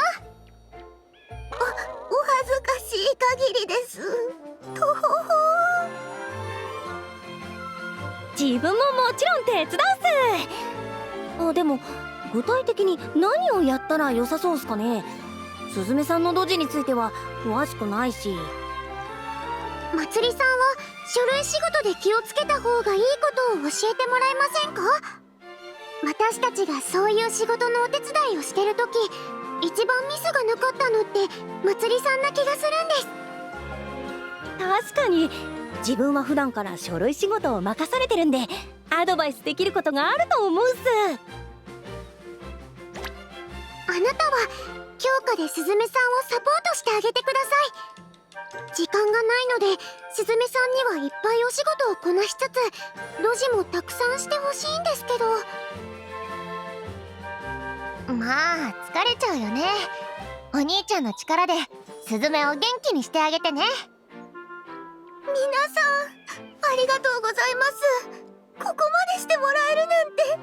お恥ずかししい限りです。とほほ。自分ももちろん手伝うっす。でも具体的に何をやったら良さそうっすかね。すずめさんのドジについては詳しくないし。まつりさんは書類仕事で気をつけた方がいいことを教えてもらえませんか？私たちがそういう仕事のお手伝いをしてる時、一番ミスがなかったのってまつりさんな気がするんです。確かに自分は普段から書類仕事を任されてるんで、アドバイスできることがあると思うっす。あなたは強化でスズメさんをサポートしてあげてください。時間がないのでスズメさんにはいっぱいお仕事をこなしつつ、ロジもたくさんしてほしいんですけど。まあ疲れちゃうよね。お兄ちゃんの力でスズメを元気にしてあげてね。皆さんありがとうございます。ここまでしてもらえるなんて。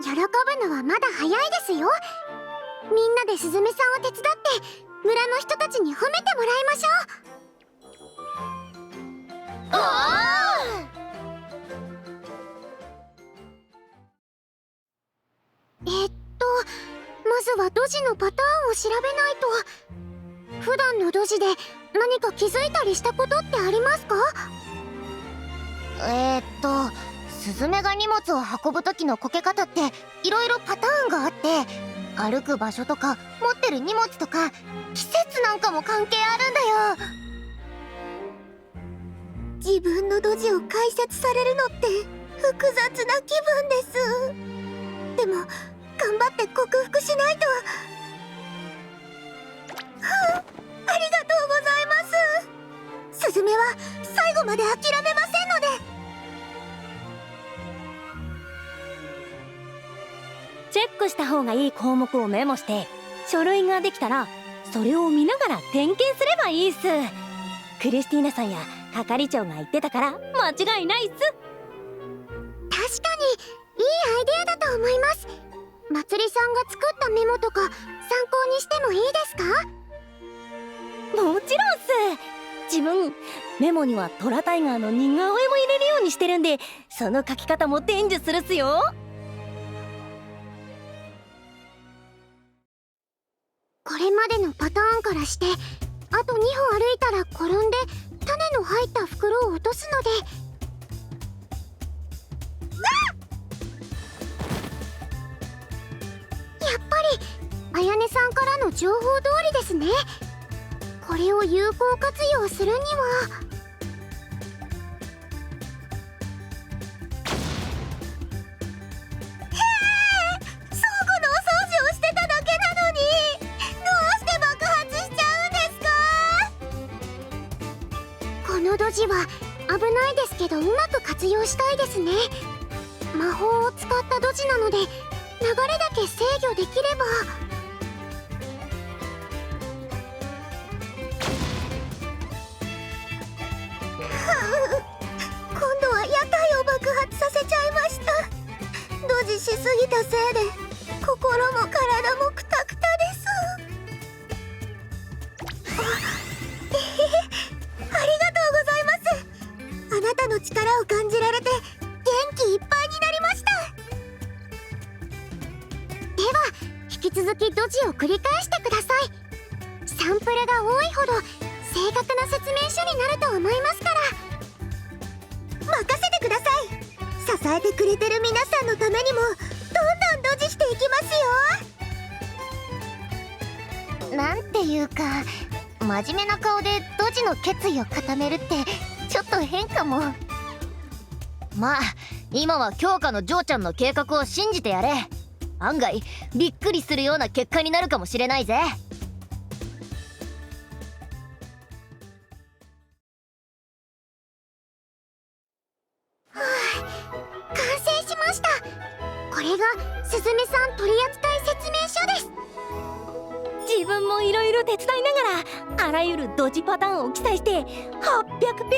喜ぶのはまだ早いですよ。みんなでスズメさんを手伝って村の人たちに褒めてもらいましょう。まずはドジのパターンを調べないと。普段のドジで何か気づいたりしたことってありますか？スズメが荷物を運ぶ時のこけ方っていろいろパターンがあって、歩く場所とか持ってる荷物とか季節なんかも関係あるんだよ。自分のドジを解説されるのって複雑な気分です。でも頑張って克服しないと。ありがとうございます。スズメは最後まで諦めませんので。チェックした方がいい項目をメモして、書類ができたらそれを見ながら点検すればいいっす。クリスティーナさんや係長が言ってたから間違いないっす。確かにいいアイデアだと思います。まつりさんが作ったメモとか参考にしてもいいですか？もちろんっす。自分メモにはトラタイガーの似顔絵も入れるようにしてるんで、その書き方も伝授するっすよ。これまでのパターンからして、あと2歩歩いたら転んで種の入った袋を落とすので。やっぱりあやねさんからの情報通りですね。これを有効活用するには。倉庫のお掃除をしてただけなのに、どうして爆発しちゃうんですか？このドジは危ないですけどうまく活用したいですね。魔法を使ったドジなので流れだけ制御できれば。今度は屋台を爆発させちゃいました。ドジしすぎたせいで心も体もクタクタです。ありがとうございます。あなたの力を感じられて元気いっぱいになりました。では引き続きドジを繰り返してください。サンプルが多いほど正確な説明書になると思いますから。任せてください。支えてくれてる皆さんのためにもどんどんドジしていきますよ。なんていうか真面目な顔でドジの決意を固めるってちょっと変かも。まあ今は強化のジョーちゃんの計画を信じてやれ。案外びっくりするような結果になるかもしれないぜ。完成しました。これがスズメさん取扱説明書です。自分もいろいろ手伝いながらあらゆるドジパターンを記載して800ペー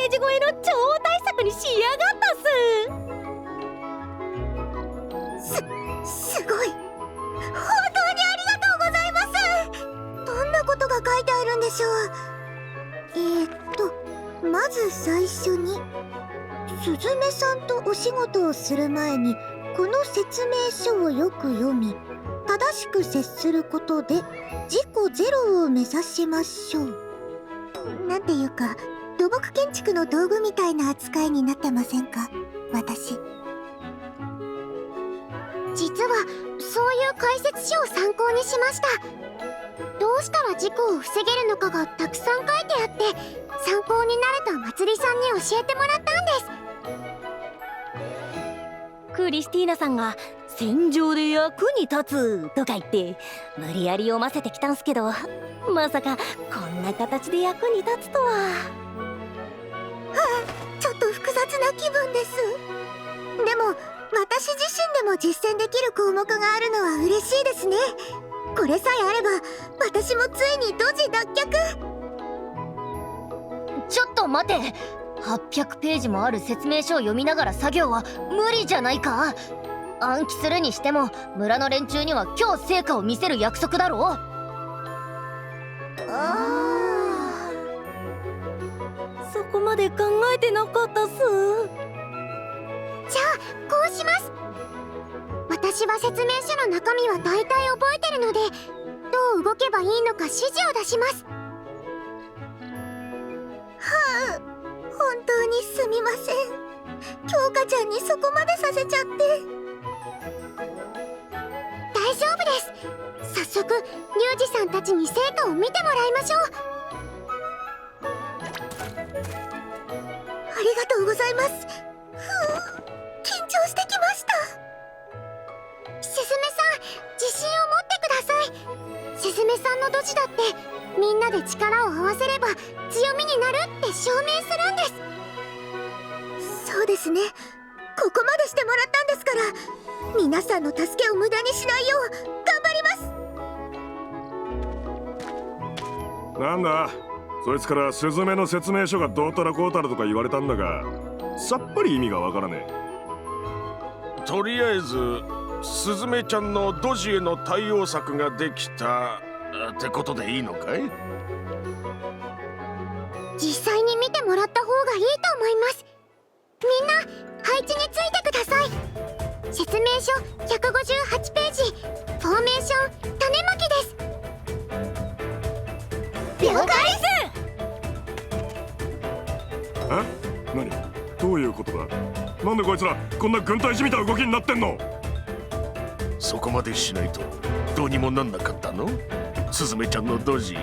ジ超えの超大作に仕上がったっす。すごい。本当にありがとうございます。しょう。まず最初にすずめさんとお仕事をする前にこの説明書をよく読み正しく接することで自己ゼロを目指しましょう。なんていうか土木建築の道具みたいな扱いになってませんか、私。実はそういう解説書を参考にしました。どうしたら事故を防げるのかがたくさん書いてあって参考になるとまつりさんに教えてもらったんです。クリスティーナさんが戦場で役に立つとか言って無理やり読ませてきたんすけど、まさかこんな形で役に立つとは。ちょっと複雑な気分です。でも私自身でも実践できる項目があるのは嬉しいですね。これさえあれば私もついにドジ脱却。ちょっと待て。800ページもある説明書を読みながら作業は無理じゃないか。暗記するにしても村の連中には今日成果を見せる約束だろ。そこまで考えてなかったっす。じゃあこうします。私は説明書の中身は大体覚えてるのでどう動けばいいのか指示を出します。本当にすみません。京香ちゃんにそこまでさせちゃって。大丈夫です。早速リュウジさんたちに成果を見てもらいましょう。ありがとうございます。緊張してきました。すずめさん、自信を持ってください。すずめさんのドジだってみんなで力を合わせれば強みになるって証明するんです。そうですね。ここまでしてもらったんですから皆さんの助けを無駄にしないよう頑張ります。なんだ、そいつからスズメの説明書がどうたらこうたらとか言われたんだがさっぱり意味がわからねえ。とりあえずスズメちゃんのドジへの対応策ができたってことでいいのかい？実際に見てもらった方がいいと思います。みんな配置についてください。説明書158ページフォーメーション種まきです。了解え？何？どういうことだ？なんでこいつらこんな軍隊じみた動きになってんの？そこまでしないとどうにもなんなかったの？スズメちゃんのドジ。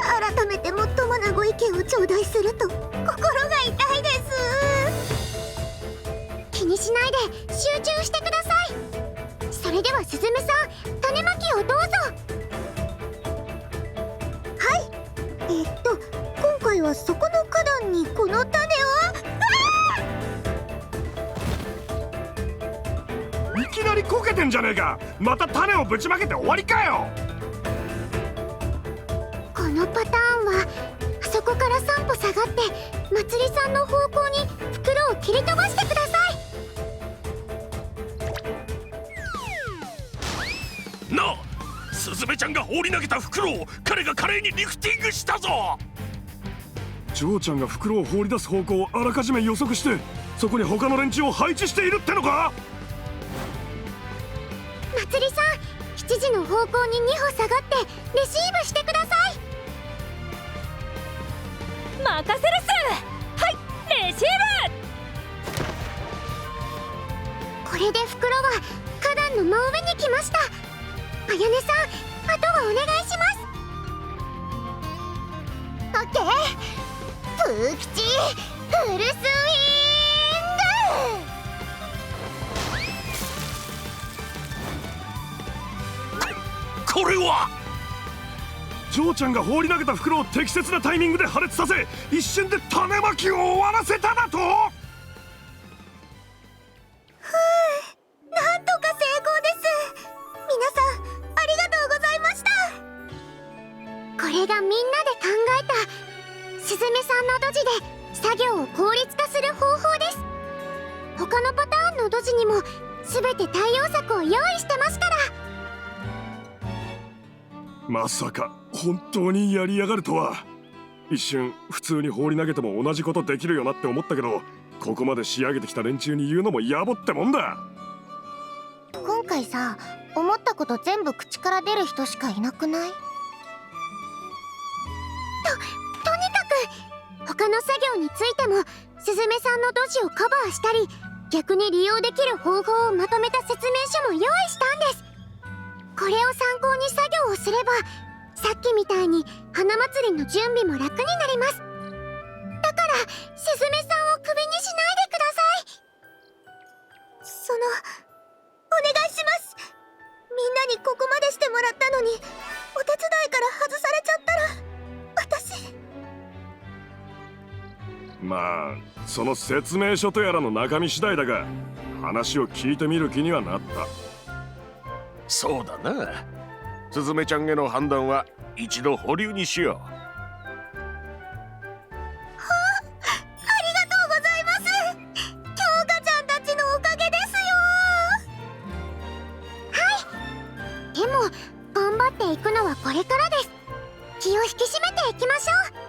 改めてもっともなご意見を頂戴すると心が痛いです。気にしないで集中してください。それではすずめさん種まきをどうぞ。今回はそこの花壇にこの種をいきなりこけてんじゃねえか。また種をぶちまけて終わりかよ。このパターンはあそこから3歩下がってまつりさんの方向に袋を切り飛ばしてください。なあ、スズメちゃんが放り投げた袋を彼が華麗にリフティングしたぞ。ジョーちゃんが袋を放り出す方向をあらかじめ予測してそこに他の連中を配置しているってのか？まつりさん7時の方向に2歩下がってレシーブしてください。任せるっす。はい、レシーこれで袋は花壇の真上に来ました。あやねさんあとはお願いします。オッケー、プー吉フルスイング。これはジョーちゃんが放り投げた袋を適切なタイミングで破裂させ一瞬で種まきを終わらせただと？なんとか成功です。皆さんありがとうございました。これがみんなで考えたすずめさんのドジで作業を効率化する方法です。他のパターンのドジにも全て対応策を用意してますから。まさか本当にやりやがるとは。一瞬普通に放り投げても同じことできるよなって思ったけど、ここまで仕上げてきた連中に言うのも野暮ってもんだ。今回さ、思ったこと全部口から出る人しかいなくない？とにかく他の作業についてもすずめさんのドジをカバーしたり、逆に利用できる方法をまとめた説明書も用意したんです。これを参考に作業をすれば、さっきみたいに花祭りの準備も楽になります。だからすずめさんをクビにしないでください。お願いします。みんなにここまでしてもらったのに、お手伝いから外されちゃったら私。まあその説明書とやらの中身次第だが、話を聞いてみる気にはなった。そうだな。すずめちゃんへの判断は一度保留にしよう。ありがとうございます。京香ちゃんたちのおかげですよ。はい。でも頑張っていくのはこれからです。気を引き締めていきましょう。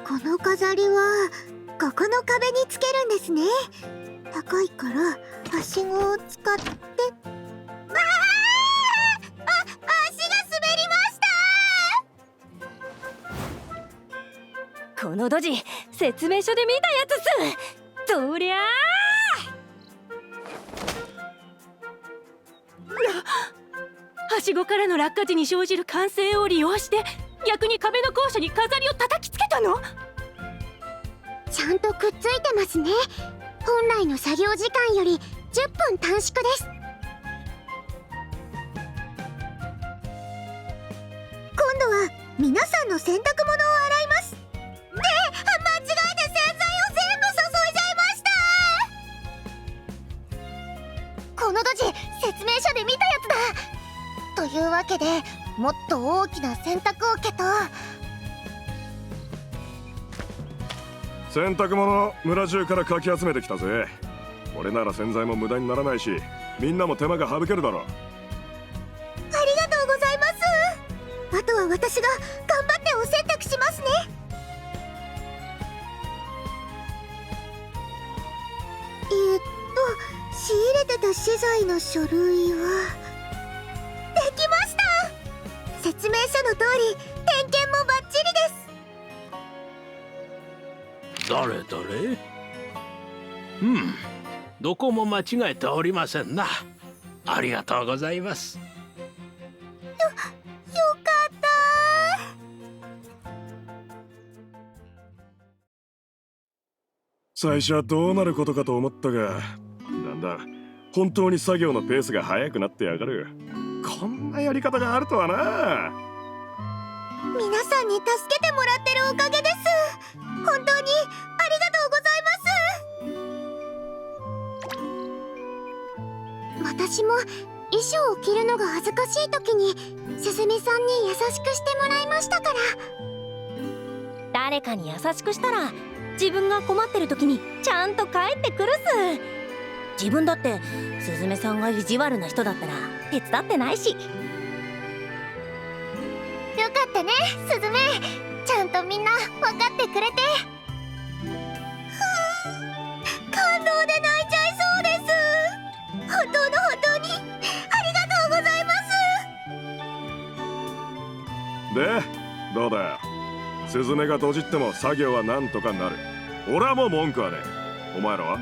この飾りはここの壁につけるんですね。高いからはしごを使って。足が滑りました。このドジ説明書で見たやつっす。そりゃあはしごからの落下時に生じる慣性を利用して逆に壁の高所に飾りを叩きつけたの？ちゃんとくっついてますね。本来の作業時間より10分短縮です。今度は皆さんの洗濯物を洗います。で、間違えて洗剤を全部注いじゃいました。このドジ説明書で見たやつだ。というわけでもっと大きな洗濯桶と、洗濯物村中からかき集めてきたぜ。俺なら洗剤も無駄にならないし、みんなも手間が省けるだろう。ありがとうございます。あとは私が頑張ってお洗濯しますね。仕入れてた資材の書類はできました。説明書の通り点検もバッチリです。どれどれ。どこも間違えておりませんな。ありがとうございます。よかった。最初はどうなることかと思ったが、なんだ、本当に作業のペースが速くなってやがる。こんなやり方があるとはな。皆さんに助けてもらってるおかげです。本当にありがとうございます。私も衣装を着るのが恥ずかしい時にすずめさんに優しくしてもらいましたから。誰かに優しくしたら自分が困ってる時にちゃんと帰ってくるっす。自分だってすずめさんが意地悪な人だったら手伝ってないし。よかったね、すずめ。ちゃんとみんな分かってくれて。感動で泣いちゃいそうです。本当にありがとうございます。で、どうだよ。スズメが閉じっても作業はなんとかなる。俺はもう文句はねえ。お前らは？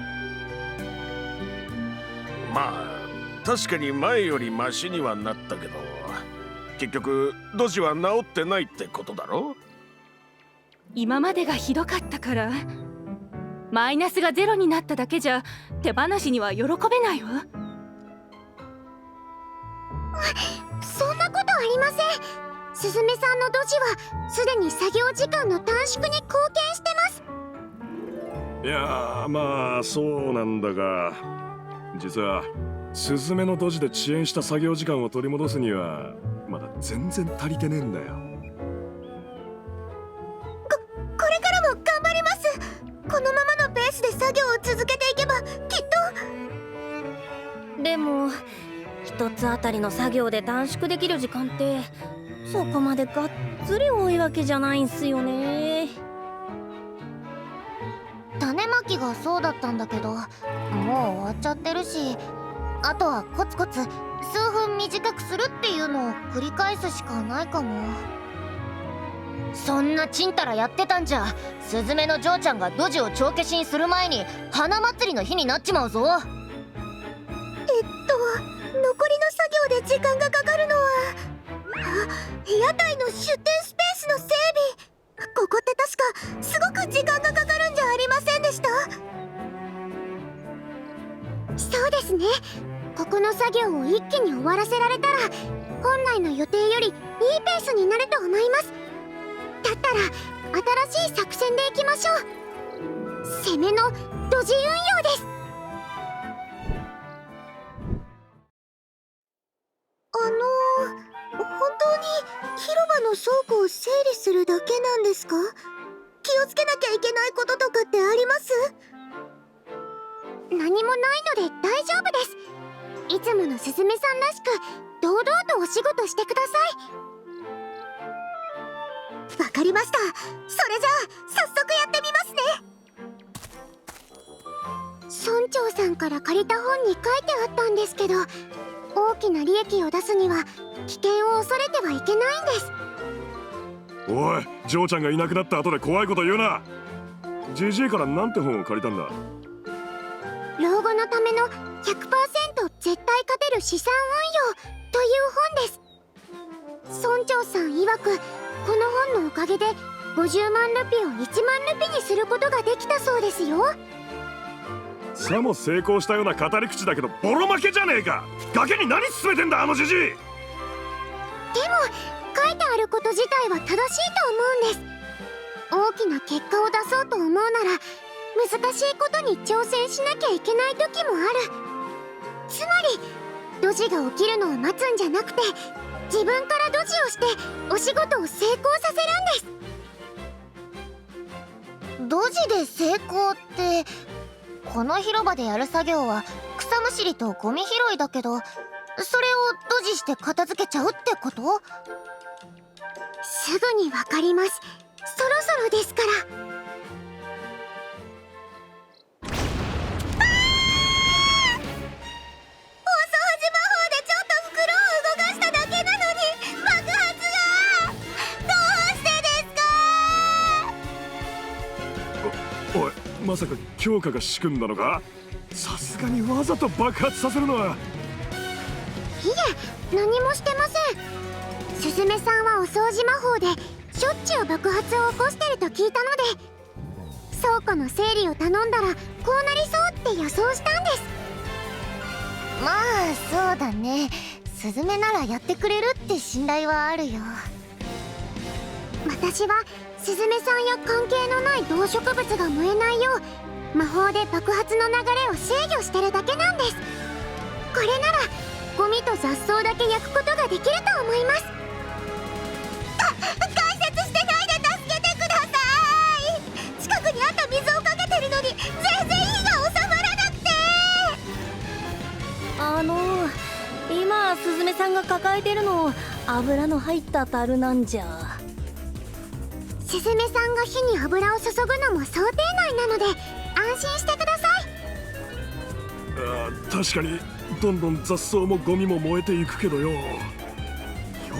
まあ確かに前よりマシにはなったけど、結局ドジは治ってないってことだろ。今までがひどかったから。マイナスがゼロになっただけじゃ手放しには喜べないわ。そんなことりません。すずめさんのドジはすでに作業時間の短縮に貢献してます。いやー、まあそうなんだが、実はスズメのドジで遅延した作業時間を取り戻すにはまだ全然足りてねえんだよ。これからも頑張ります。このままのペースで作業を続けていけばきっと。でも一つあたりの作業で短縮できる時間ってそこまでがっつり多いわけじゃないんすよね。種まきがそうだったんだけど、もう終わっちゃってるし、あとはコツコツ数分短くするっていうのを繰り返すしかないかも。そんなちんたらやってたんじゃ、スズメの嬢ちゃんがドジを帳消しにする前に花祭りの日になっちまうぞ。残りの作業で時間がかかるのは屋台の出店スペースの整備。ここって確かすごく時間がかかるんじゃありませんでした？そうですね。ここの作業を一気に終わらせられたら本来の予定よりいいペースになると思います。だったら新しい作戦でいきましょう。攻めのドジ運用です。本当に広場の倉庫を整理するだけなんですか？気をつけなきゃいけないこととかってあります？何もないので大丈夫です。いつものすずめさんらしく堂々とお仕事してください。わかりました。それじゃあ早速やってみますね。村長さんから借りた本に書いてあったんですけど、大きな利益を出すには危険を恐れてはいけないんです。おい、ジョーちゃんがいなくなった後で怖いこと言うな。ジジイからなんて本を借りたんだ？老後のための 100% 絶対勝てる資産運用という本です。村長さん曰くこの本のおかげで50万ルピを1万ルピにすることができたそうですよ。さも成功したような語り口だけどボロ負けじゃねえか。崖に何進めてんだあのジジイ。でも書いてあること自体は正しいと思うんです。大きな結果を出そうと思うなら難しいことに挑戦しなきゃいけない時もある。つまりドジが起きるのを待つんじゃなくて自分からドジをしてお仕事を成功させるんです。ドジで成功って、この広場でやる作業は草むしりとゴミ拾いだけど、それをドジして片付けちゃうってこと？すぐにわかります。そろそろですから。おい、まさか強化が仕組んだのか？さすがにわざと爆発させるのは。いえ、何もしてません。すずめさんはお掃除魔法でしょっちゅう爆発を起こしてると聞いたので、倉庫の整理を頼んだらこうなりそうって予想したんです。まあそうだね。スズメならやってくれるって信頼はあるよ。私はスズメさんや関係のない動植物が燃えないよう魔法で爆発の流れを制御してるだけなんです。これならゴミと雑草だけ焼くことができると思います。解説してないで助けてください。近くにあった水をかけてるのに全然火が収まらなくて。今スズメさんが抱えてるの油の入った樽なんじゃ。スズメさんが火に油を注ぐのも想定内なので安心してください。確かにどんどん雑草もゴミも燃えていくけどよ。よ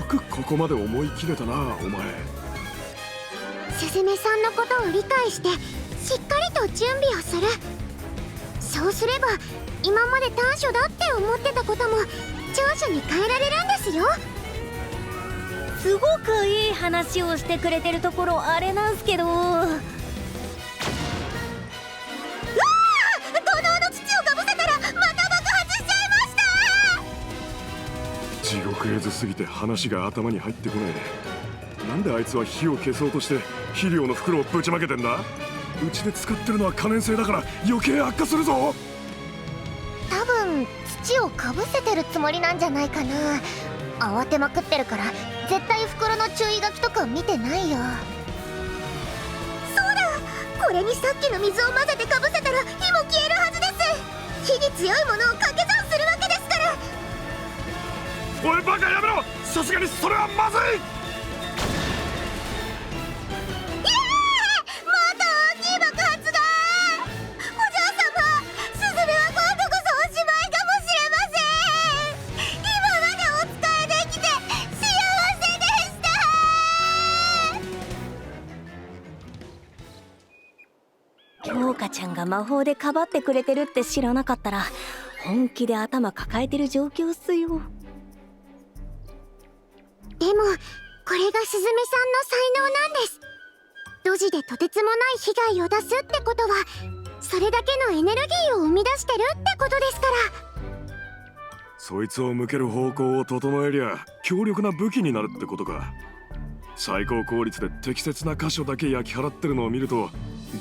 くここまで思い切れたなお前。スズメさんのことを理解してしっかりと準備をする。そうすれば今まで短所だって思ってたことも長所に変えられるんですよ。すごくいい話をしてくれてるところあれなんすけど。うわー！炎の土をかぶせたらまた爆発しちゃいました。地獄絵ずすぎて話が頭に入ってこない。なんであいつは火を消そうとして肥料の袋をぶちまけてんだ。うちで使ってるのは可燃性だから余計悪化するぞ。多分土をかぶせてるつもりなんじゃないかな。慌てまくってるから絶対袋の注意書きとか見てないよ。そうだ、これにさっきの水を混ぜてかぶせたら火も消えるはずです。火に強いものを掛け算するわけですから。おいバカやめろ、さすがにそれはまずい。京香ちゃんが魔法でかばってくれてるって知らなかったら本気で頭抱えてる状況っすよ。でもこれがすずめさんの才能なんです。ドジでとてつもない被害を出すってことはそれだけのエネルギーを生み出してるってことですから。そいつを向ける方向を整えりゃ強力な武器になるってことか。最高効率で適切な箇所だけ焼き払ってるのを見ると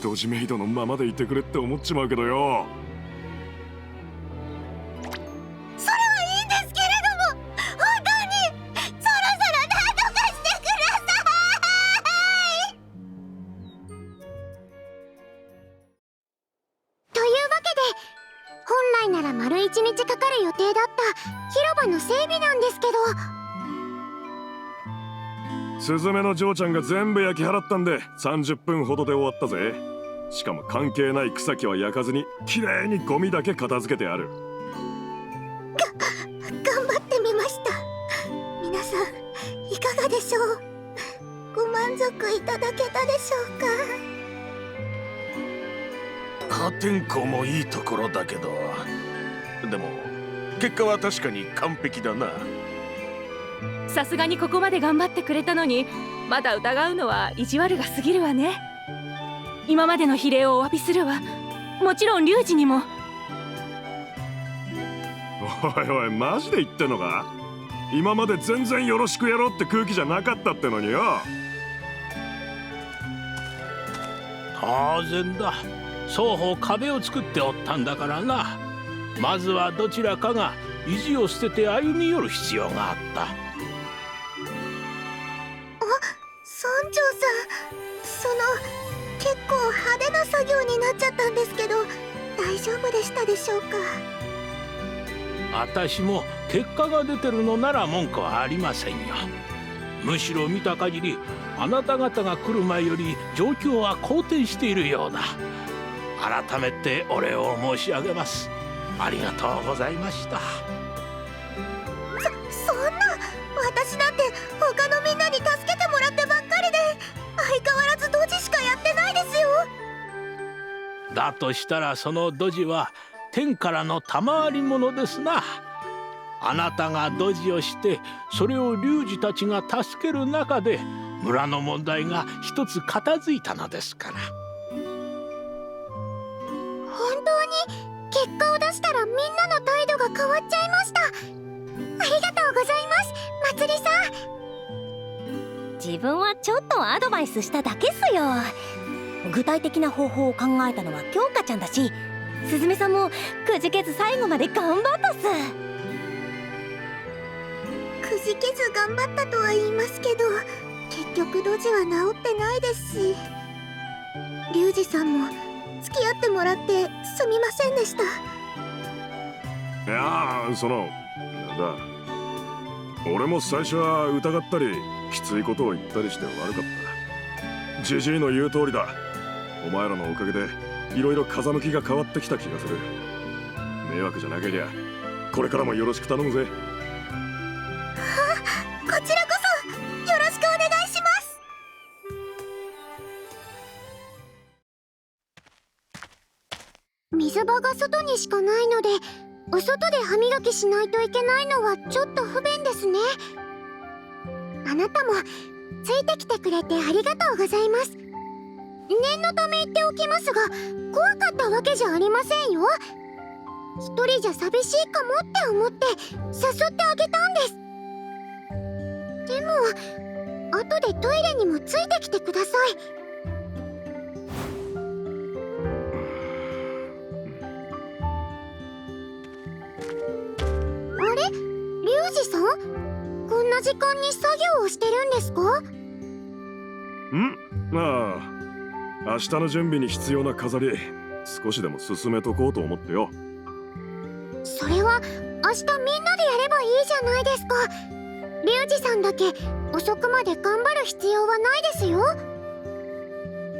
ドジメイドのままでいてくれって思っちまうけどよ。それはいいんですけれども、本当にそろそろ何とかしてください。というわけで本来なら丸1日かかる予定だった広場の整備なんですけど、スズメの嬢ちゃんが全部焼き払ったんで30分ほどで終わったぜ。しかも関係ない草木は焼かずにきれいにゴミだけ片付けてある。頑張ってみました。皆さんいかがでしょう。ご満足いただけたでしょうか。破天荒もいいところだけど、でも結果は確かに完璧だな。さすがにここまで頑張ってくれたのにまだ疑うのは意地悪が過ぎるわね。今までの非礼をお詫びするわ。もちろんリュウジにも。おいおいマジで言ってんのか。今まで全然よろしくやろうって空気じゃなかったってのによ。当然だ、双方壁を作っておったんだからな。まずはどちらかが意地を捨てて歩み寄る必要があった。村長さん、結構派手な作業になっちゃったんですけど大丈夫でしたでしょうか。私も結果が出てるのなら文句はありませんよ。むしろ見た限りあなた方が来る前より状況は好転しているようだ。改めてお礼を申し上げます。ありがとうございました。そんな、私なんて他のみんなに助けてもらってばっかりで相変わらずドジしかやってないですよ。だとしたらそのドジは天からの賜り物ですな。あなたがドジをしてそれを龍二たちが助ける中で村の問題が一つ片付いたのですから。本当に結果を出したらみんなの態度が変わっちゃいました。ありがとうございます、まつりさん。自分はちょっとアドバイスしただけっすよ。具体的な方法を考えたのは京香ちゃんだし、すずめさんもくじけず最後まで頑張ったっす。くじけず頑張ったとは言いますけど結局ドジは治ってないですし、リュウジさんも付き合ってもらってすみませんでした。いやー、なんだ、俺も最初は疑ったりきついことを言ったりして悪かった。ジジイの言う通りだ。お前らのおかげでいろいろ風向きが変わってきた気がする。迷惑じゃなけりゃこれからもよろしく頼むぜ。こちらこそよろしくお願いします。水場が外にしかないのでお外で歯磨きしないといけないのはちょっと不便ですね。あなたもついてきてくれてありがとうございます。念のため言っておきますが怖かったわけじゃありませんよ。一人じゃ寂しいかもって思って誘ってあげたんです。でも後でトイレにもついてきてください。あれ、リュウジさん、こんな時間に作業をしてるんですか？まあ明日の準備に必要な飾り少しでも進めとこうと思ってよ。それは明日みんなでやればいいじゃないですか。リュウジさんだけ遅くまで頑張る必要はないですよ。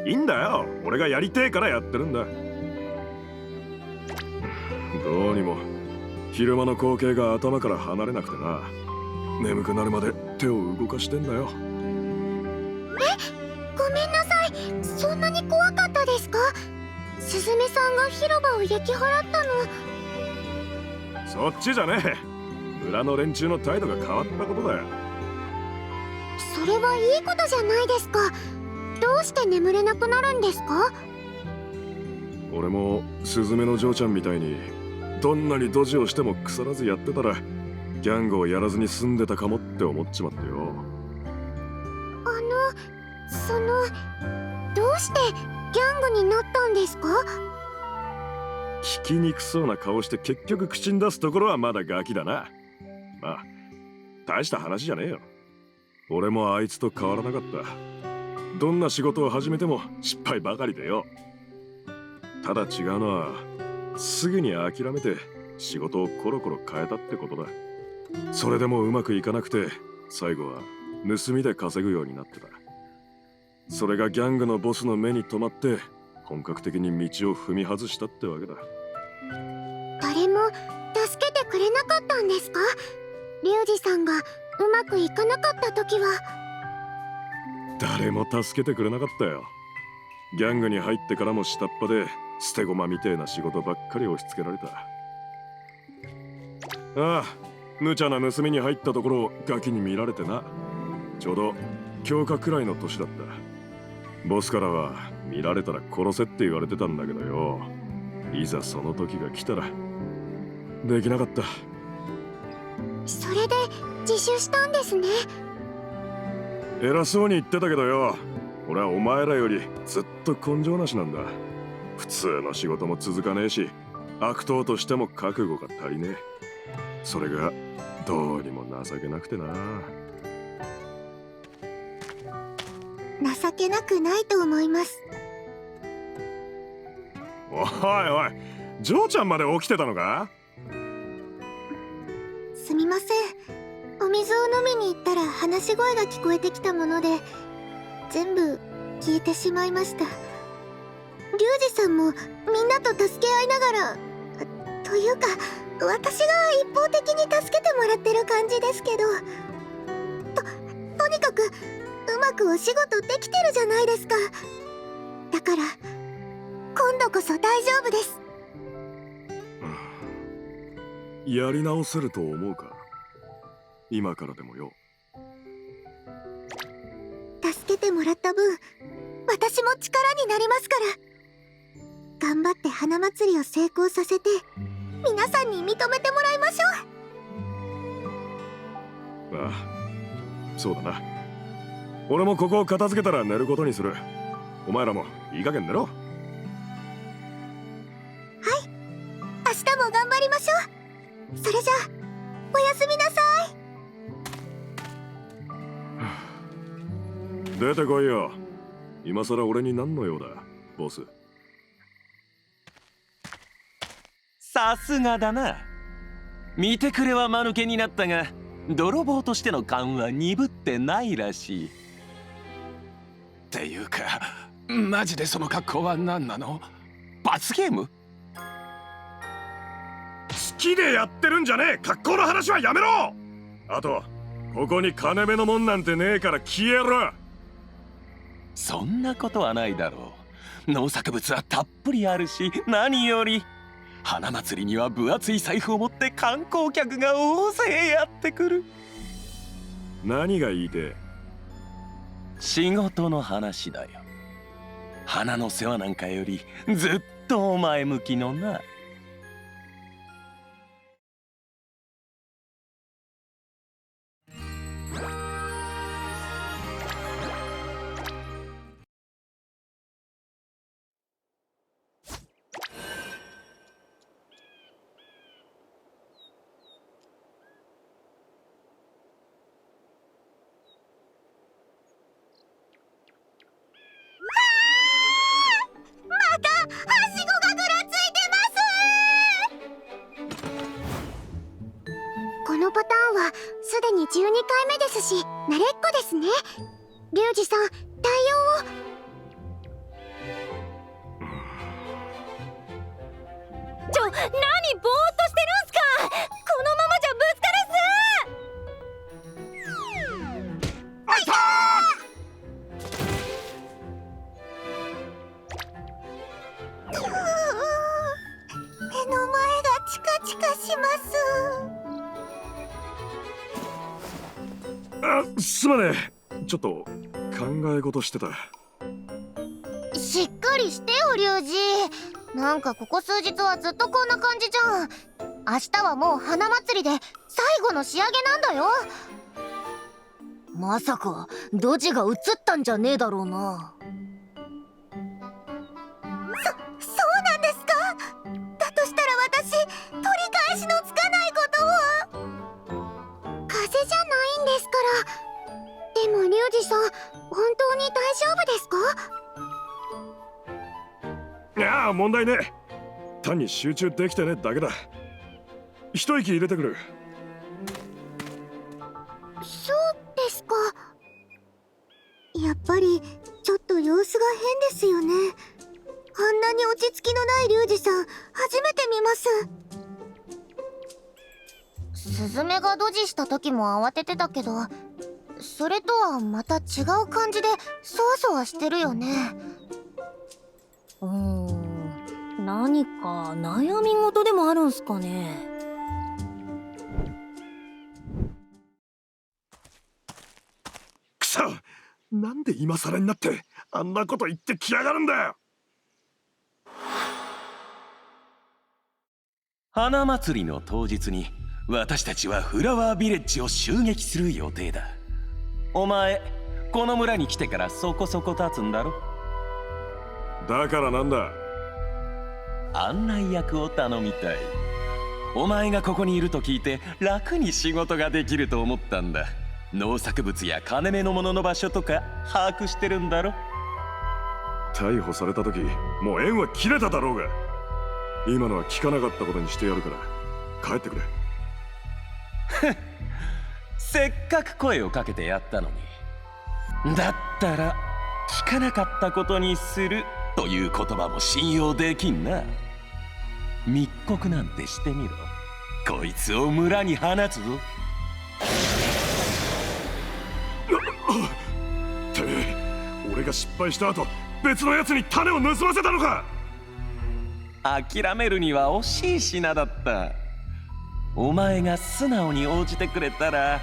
いいんだよ、俺がやりてえからやってるんだ。どうにも昼間の光景が頭から離れなくてな。眠くなるまで手を動かしてんだよ。ごめんなさい、そんなに怖かったですか？スズメさんが広場を焼き払ったの。そっちじゃねえ。村の連中の態度が変わったことだよ。それはいいことじゃないですか。どうして眠れなくなるんですか？俺もスズメの嬢ちゃんみたいにどんなにドジをしても腐らずやってたらギャングをやらずに済んでたかもって思っちまってよ。どうしてギャングになったんですか？聞きにくそうな顔して結局口に出すところはまだガキだな。まあ大した話じゃねえよ。俺もあいつと変わらなかった。どんな仕事を始めても失敗ばかりでよ。ただ違うのはすぐに諦めて仕事をコロコロ変えたってことだ。それでもうまくいかなくて最後は盗みで稼ぐようになってた。それがギャングのボスの目に留まって本格的に道を踏み外したってわけだ。誰も助けてくれなかったんですか？リュウジさんがうまくいかなかった時は。誰も助けてくれなかったよ。ギャングに入ってからも下っ端で捨て駒みてえな仕事ばっかり押し付けられた。ああ、無茶な盗みに入ったところをガキに見られてな。ちょうど強化くらいの年だった。ボスからは見られたら殺せって言われてたんだけどよ、いざその時が来たらできなかった。それで自首したんですね。偉そうに言ってたけどよ、俺はお前らよりずっと根性なしなんだ。普通の仕事も続かねえし悪党としても覚悟が足りねえ。それがどうにも情けなくてな。情けなくないと思います。おいおい、ジョーちゃんまで起きてたのか？すみません、お水を飲みに行ったら話し声が聞こえてきたもので全部聞いてしまいました。リュウジさんもみんなと助け合いながら、というか私が一方的に助けてもらってる感じですけど、とにかくうまくお仕事できてるじゃないですか。だから今度こそ大丈夫です。やり直せると思うか？今からでもよ。助けてもらった分私も力になりますから。頑張って花祭りを成功させて皆さんに認めてもらいましょう。ああ、そうだな。俺もここを片付けたら寝ることにする。お前らもいい加減寝ろ。明日も頑張りましょう。それじゃあおやすみなさい。出てこいよ。今さら俺に何の用だボス。さすがだな。見てくれは間抜けになったが泥棒としての勘は鈍ってないらしい。っていうかマジでその格好は何なの？罰ゲーム？好きでやってるんじゃねえ。格好の話はやめろ。あとここに金目のもんなんてねえから消えろ。そんなことはないだろう。農作物はたっぷりあるし、何より花祭りには分厚い財布を持って観光客が大勢やってくる。何が言いて？仕事の話だよ。花の世話なんかよりずっと前向きのな。回目ですし慣れっこですね。リュウジさん、対応を。何ぼーっとしてるんすか。このままじゃぶつかるっす。あいた目の前がチカチカします。あ、すまねえ。ちょっと考え事してた。しっかりしてよリュウジ。なんかここ数日はずっとこんな感じじゃん。明日はもう花祭りで最後の仕上げなんだよ。まさかドジが映ったんじゃねえだろうな。そうなんですか。だとしたら私、取り返しのつかないことを。風邪じゃないんですから。でもリュウジさん、本当に大丈夫ですか。いやあ、問題ねえ。単に集中できてねえだけだ。一息入れてくる。そうですか。やっぱりちょっと様子が変ですよね。あんなに落ち着きのないリュウジさん、初めて見ます。スズメがドジした時も慌ててたけど、それとはまた違う感じでそわそわしてるよね。何か悩み事でもあるんすかね。くそ、なんで今更になってあんなこと言ってきやがるんだよ。花祭りの当日に私たちはフラワービレッジを襲撃する予定だ。お前この村に来てからそこそこ経つんだろ。だからなんだ。案内役を頼みたい。お前がここにいると聞いて楽に仕事ができると思ったんだ。農作物や金目のものの場所とか把握してるんだろ。逮捕された時もう縁は切れただろうが、今のは聞かなかったことにしてやるから帰ってくれ。せっかく声をかけてやったのに。だったら聞かなかったことにするという言葉も信用できんな。密告なんてしてみろ。こいつを村に放つぞ。てめえ、俺が失敗した後別のやつに種を盗ませたのか。諦めるには惜しい品だった。お前が素直に応じてくれたら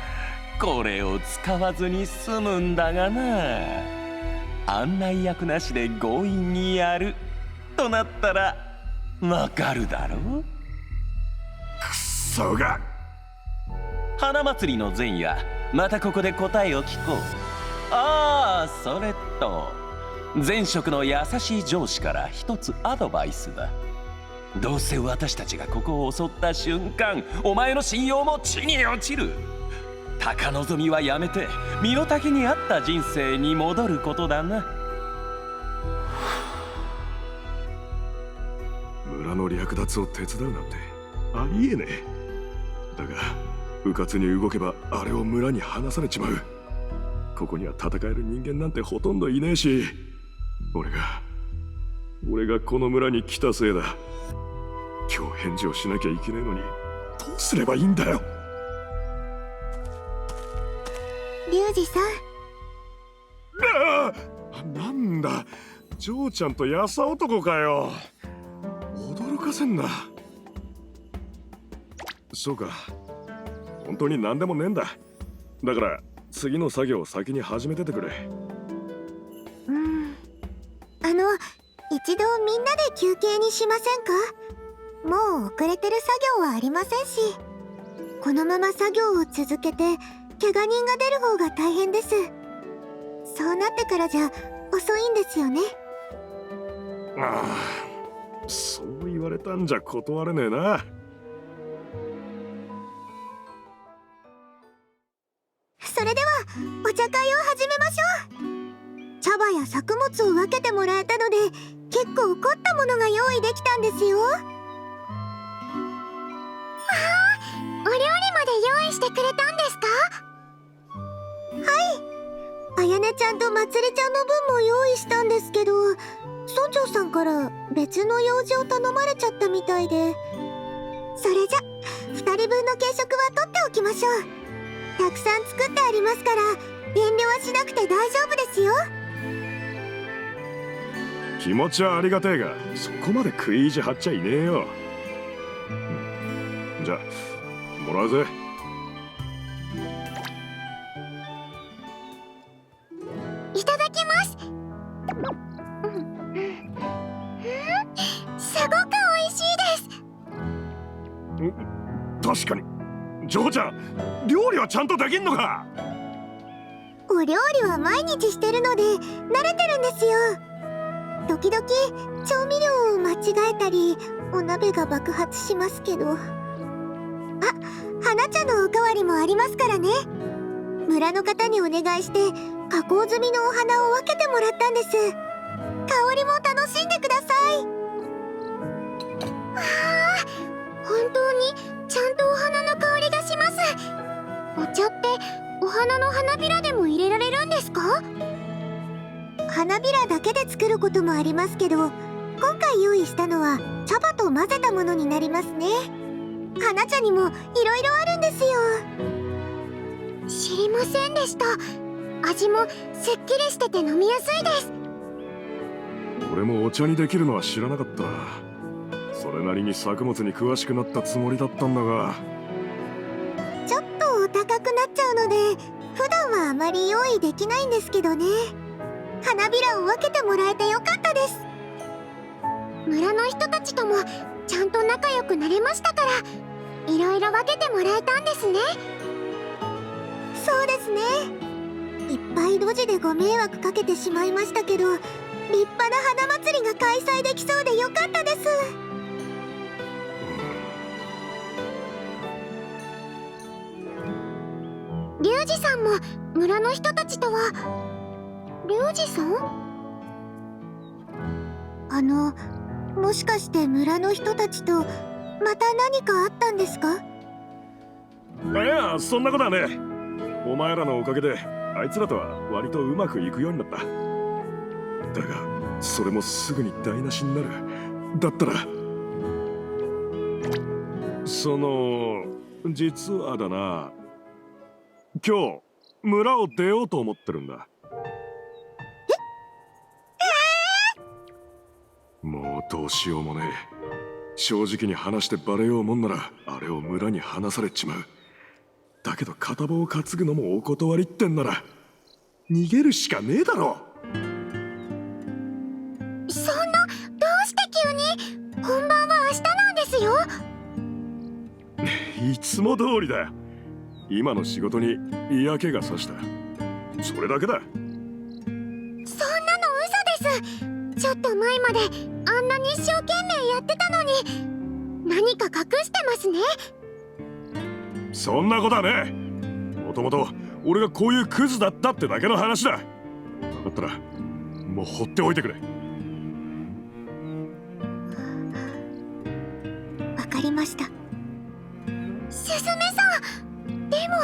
これを使わずに済むんだがな。案内役なしで強引にやるとなったらわかるだろう。くっそが。花祭りの前夜またここで答えを聞こう。ああ、それと前職の優しい上司から一つアドバイスだ。どうせ私たちがここを襲った瞬間お前の信用も地に落ちる。高望みはやめて身の丈に合った人生に戻ることだな。村の略奪を手伝うなんてありえねえ。だが迂闊に動けばあれを村に放されちまう。ここには戦える人間なんてほとんどいねえし、俺がこの村に来たせいだ。今日返事をしなきゃいけねえのにどうすればいいんだよ。リュウジさん。なんだ、ジョーちゃんとヤサ男かよ。驚かせんな。そうか、本当に何でもねえんだ。だから次の作業を先に始めててくれ。一度みんなで休憩にしませんか。もう遅れてる作業はありませんし、このまま作業を続けて怪我人が出る方が大変です。そうなってからじゃ遅いんですよね。ああ、そう言われたんじゃ断れねえな。それではお茶会を始めましょう。茶葉や作物を分けてもらえたので結構凝ったものが用意できたんですよ。お料理まで用意してくれたんですか。あやねちゃんとまつりちゃんの分も用意したんですけど、村長さんから別の用事を頼まれちゃったみたいで。それじゃ2人分の軽食は取っておきましょう。たくさん作ってありますから遠慮はしなくて大丈夫ですよ。気持ちはありがてえが、そこまで食い意地張っちゃいねえよ。じゃあもらうぜ。いただきます。すごく美味しいです。確かに。ジョーちゃん、料理はちゃんとできんのか？お料理は毎日してるので慣れてるんですよ。時々調味料を間違えたりお鍋が爆発しますけど。あ、花茶のおかわりもありますからね。村の方にお願いして加工済みのお花を分けてもらったんです。香りも楽しんでください。本当にちゃんとお花の香りがします。お茶ってお花の花びらでも入れられるんですか？花びらだけで作ることもありますけど、今回用意したのは茶葉と混ぜたものになりますね。花茶にもいろいろあるんですよ。知りませんでした。味もすっきりしてて飲みやすいです。俺もお茶にできるのは知らなかった。それなりに作物に詳しくなったつもりだったんだが。ちょっとお高くなっちゃうので普段はあまり用意できないんですけどね。花びらを分けてもらえてよかったです。村の人たちともちゃんと仲良くなれましたから、いろいろ分けてもらえたんですね。そうですね。いっぱい路地でご迷惑かけてしまいましたけど、立派な花祭りが開催できそうでよかったです。リュウジさんも村の人たちとは。リュウジさん？もしかして村の人たちとまた何かあったんですか？いや、そんなことはね。お前らのおかげであいつらとは割とうまくいくようになった。だがそれもすぐに台無しになる。だったら実はだな、今日村を出ようと思ってるんだ。もうどうしようもねえ。正直に話してバレようもんならあれを村に話されちまう。だけど片棒を担ぐのもお断りってんなら逃げるしかねえだろ。そんな、どうして急に？本番は明日なんですよ。いつも通りだ。今の仕事に嫌気がさした。それだけだ。そんなの嘘です。ちょっと前まであんなに一生懸命やってたのに、何か隠してますね。そんなことはねえ。もともと俺がこういうクズだったってだけの話だ。だったらもう放っておいてくれ。わかりました。すずめさん、でも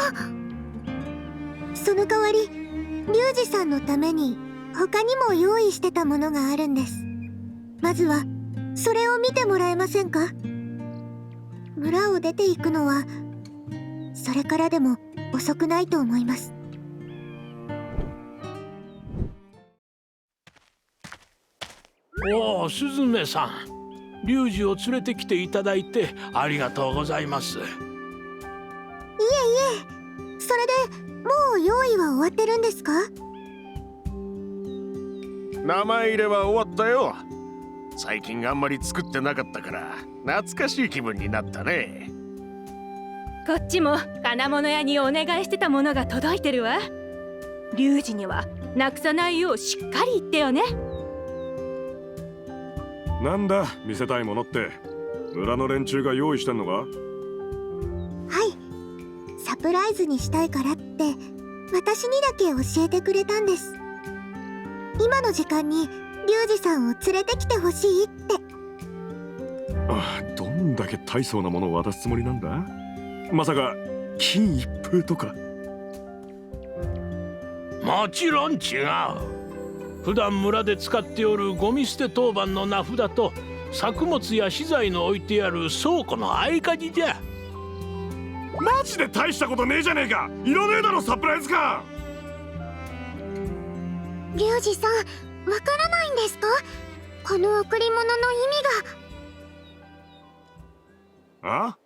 その代わりリュウジさんのために他にも用意してたものがあるんです。まずはそれを見てもらえませんか？村を出ていくのはそれからでも遅くないと思います。おお、スズメさん、リュウジを連れてきていただいてありがとうございます。いえいえ、それでもう用意は終わってるんですか？名前入れは終わったよ。最近あんまり作ってなかったから懐かしい気分になったね。こっちも金物屋にお願いしてたものが届いてるわ。リュウジにはなくさないようしっかり言ってよね。なんだ見せたいものって。村の連中が用意してんのか？はい、サプライズにしたいからって私にだけ教えてくれたんです。今の時間にリュウジさんを連れてきてほしいって。ああ、どんだけ大層なものを渡すつもりなんだ？まさか金一封とか？もちろん違う。普段村で使っておるゴミ捨て当番の名札と作物や資材の置いてある倉庫の合鍵じゃ。マジで大したことねえじゃねえか。いらねえだろサプライズか。リュウジさん、わからないんですか？この贈り物の意味が。あ？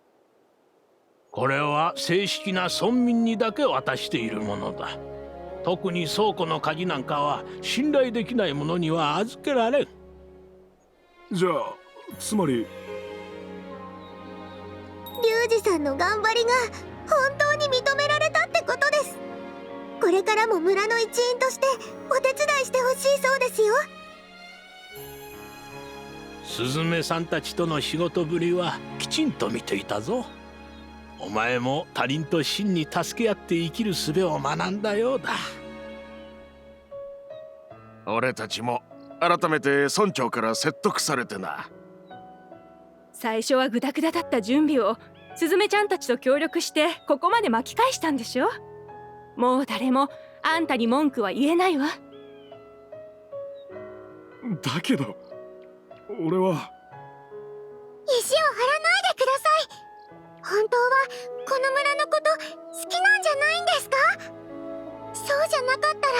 これは正式な村民にだけ渡しているものだ。特に倉庫の鍵なんかは信頼できないものには預けられん。じゃあつまりリュウジさんの頑張りが本当に認められたってことです。これからも村の一員としてお手伝いしてほしいそうですよ。スズメさんたちとの仕事ぶりはきちんと見ていたぞ。お前も他人と真に助け合って生きる術を学んだようだ。俺たちも改めて村長から説得されてな。最初はグダグダだった準備をスズメちゃんたちと協力してここまで巻き返したんでしょ。もう誰もあんたに文句は言えないわ。だけど俺は。石を張らないでください。本当はこの村のこと好きなんじゃないんですか？そうじゃなかったら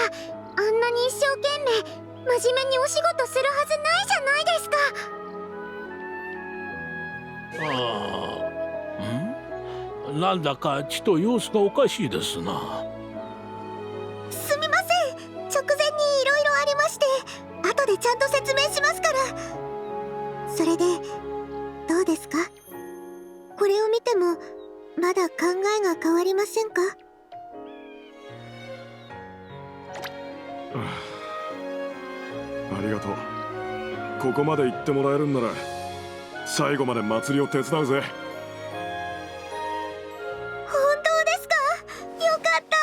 あんなに一生懸命真面目にお仕事するはずないじゃないですか。なんだかちと様子がおかしいですな。すみません、直前にいろいろありまして後でちゃんと説明しますから。それでどうですか？これを見てもまだ考えが変わりませんか？ありがとう。ここまで言ってもらえるんなら最後まで祭りを手伝うぜ。本当ですか？よかった。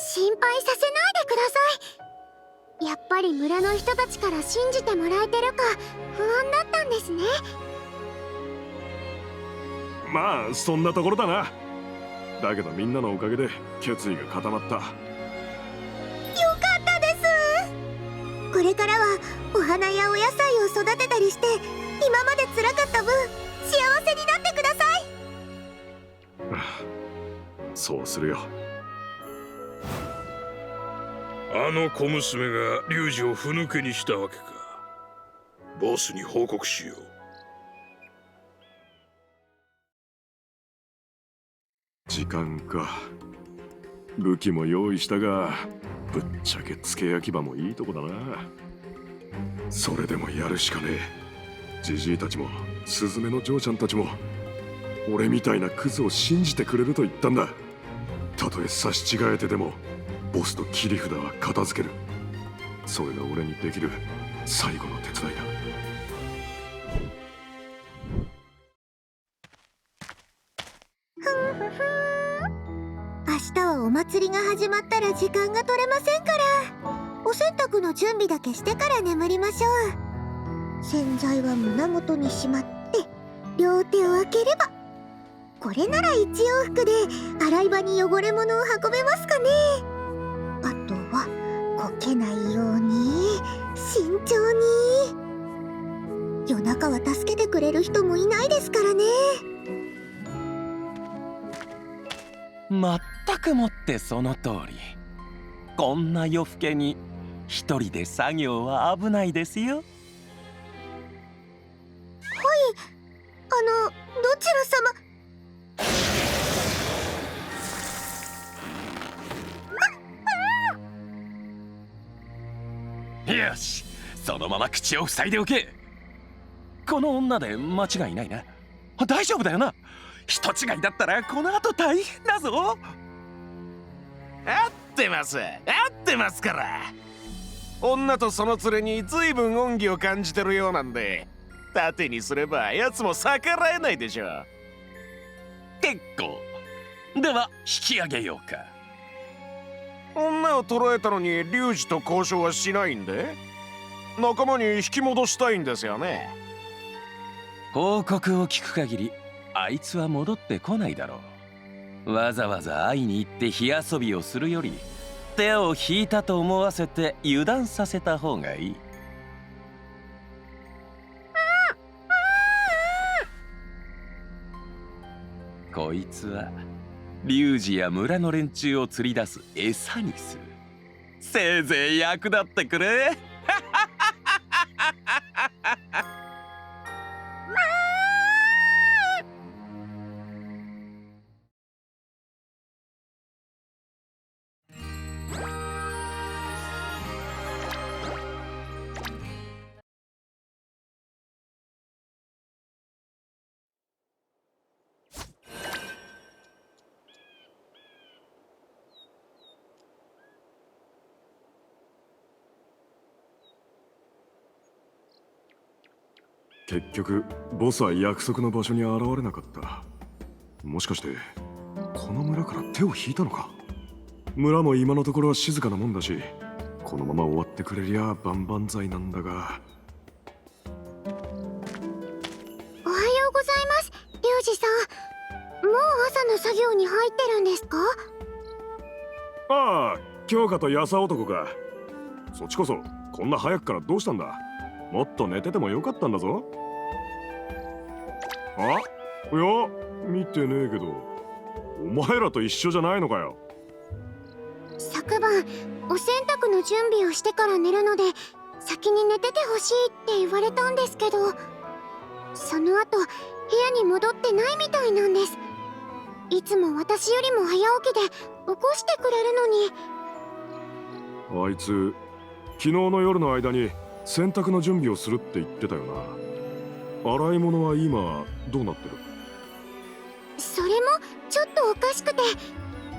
心配させないでください。やっぱり村の人たちから信じてもらえてるか不安だったんですね。まあそんなところだな。だけどみんなのおかげで決意が固まった。よかったです。これからはお花やお野菜を育てたりして今まで辛かった分幸せになってください。そうするよ。あの小娘がリュウジをふぬけにしたわけか。ボスに報告しよう。時間か。武器も用意したがぶっちゃけ付け焼き場もいいとこだな。それでもやるしかねえ。ジジイたちもスズメの嬢ちゃんたちも俺みたいなクズを信じてくれると言ったんだ。たとえ差し違えてでもボスと切り札は片付ける。それが俺にできる最後の手伝いだ。明日はお祭りが始まったら時間が取れませんから、お洗濯の準備だけしてから眠りましょう。洗剤は胸元にしまって両手を開ければ、これなら一往復で洗い場に汚れ物を運べますかね。あとはこけないように慎重に。夜中は助けてくれる人もいないですからね。まったくもってその通り。こんな夜更けに一人で作業は危ないですよ。どちら様。よし、そのまま口を塞いでおけ。この女で間違いないな。大丈夫だよな。人違いだったらこの後大変だぞ。合ってますから女とその連れに随分恩義を感じてるようなんで、盾にすれば奴も逆らえないでしょう。結構。では引き上げようか。女を捕らえたのにリュウジと交渉はしないんで、仲間に引き戻したいんですよね。報告を聞く限りあいつは戻ってこないだろう。わざわざ会いに行って火遊びをするより手を引いたと思わせて油断させた方がいい。こいつは龍二や村の連中を釣り出す餌にする。せいぜい役立ってくれ。結局ボスは約束の場所に現れなかった。もしかしてこの村から手を引いたのか。村も今のところは静かなもんだし、このまま終わってくれりゃ万々歳なんだが。おはようございます、リュウジさん。もう朝の作業に入ってるんですか？ああ、京香とヤサ男か。そっちこそこんな早くからどうしたんだ。もっと寝ててもよかったんだぞ。あ、いや見てねえけど、お前らと一緒じゃないのかよ。昨晩お洗濯の準備をしてから寝るので先に寝ててほしいって言われたんですけど、その後部屋に戻ってないみたいなんです。いつも私よりも早起きで起こしてくれるのに。あいつ昨日の夜の間に洗濯の準備をするって言ってたよな。洗い物は今どうなってる？それもちょっとおかしくて、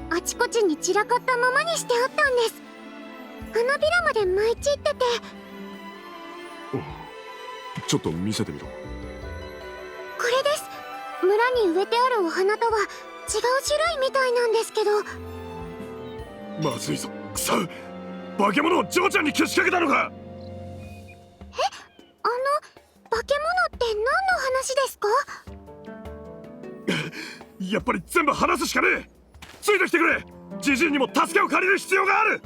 あちこちに散らかったままにしてあったんです。花びらまで舞い散ってて。ちょっと見せてみろ。これです。村に植えてあるお花とは違う種類みたいなんですけど。まずいぞ、くそ、化け物を嬢ちゃんにけしかけたのか。化け物って何の話ですか？やっぱり全部話すしかねえ。ついてきてくれ。ジジイにも助けを借りる必要がある。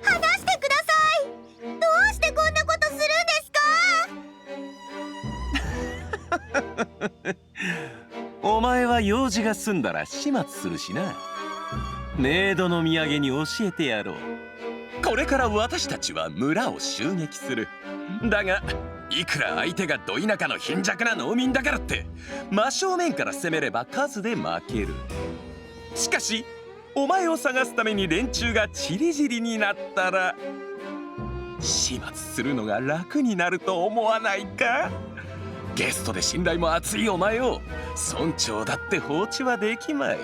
話してください。どうしてこんなことするんですか？お前は用事が済んだら始末するしな。メイドの土産に教えてやろう。これから私たちは村を襲撃する。だがいくら相手がど田舎の貧弱な農民だからって真正面から攻めれば数で負ける。しかしお前を探すために連中がチリジリになったら始末するのが楽になると思わないか？ゲストで信頼も厚いお前を村長だって放置はできまい。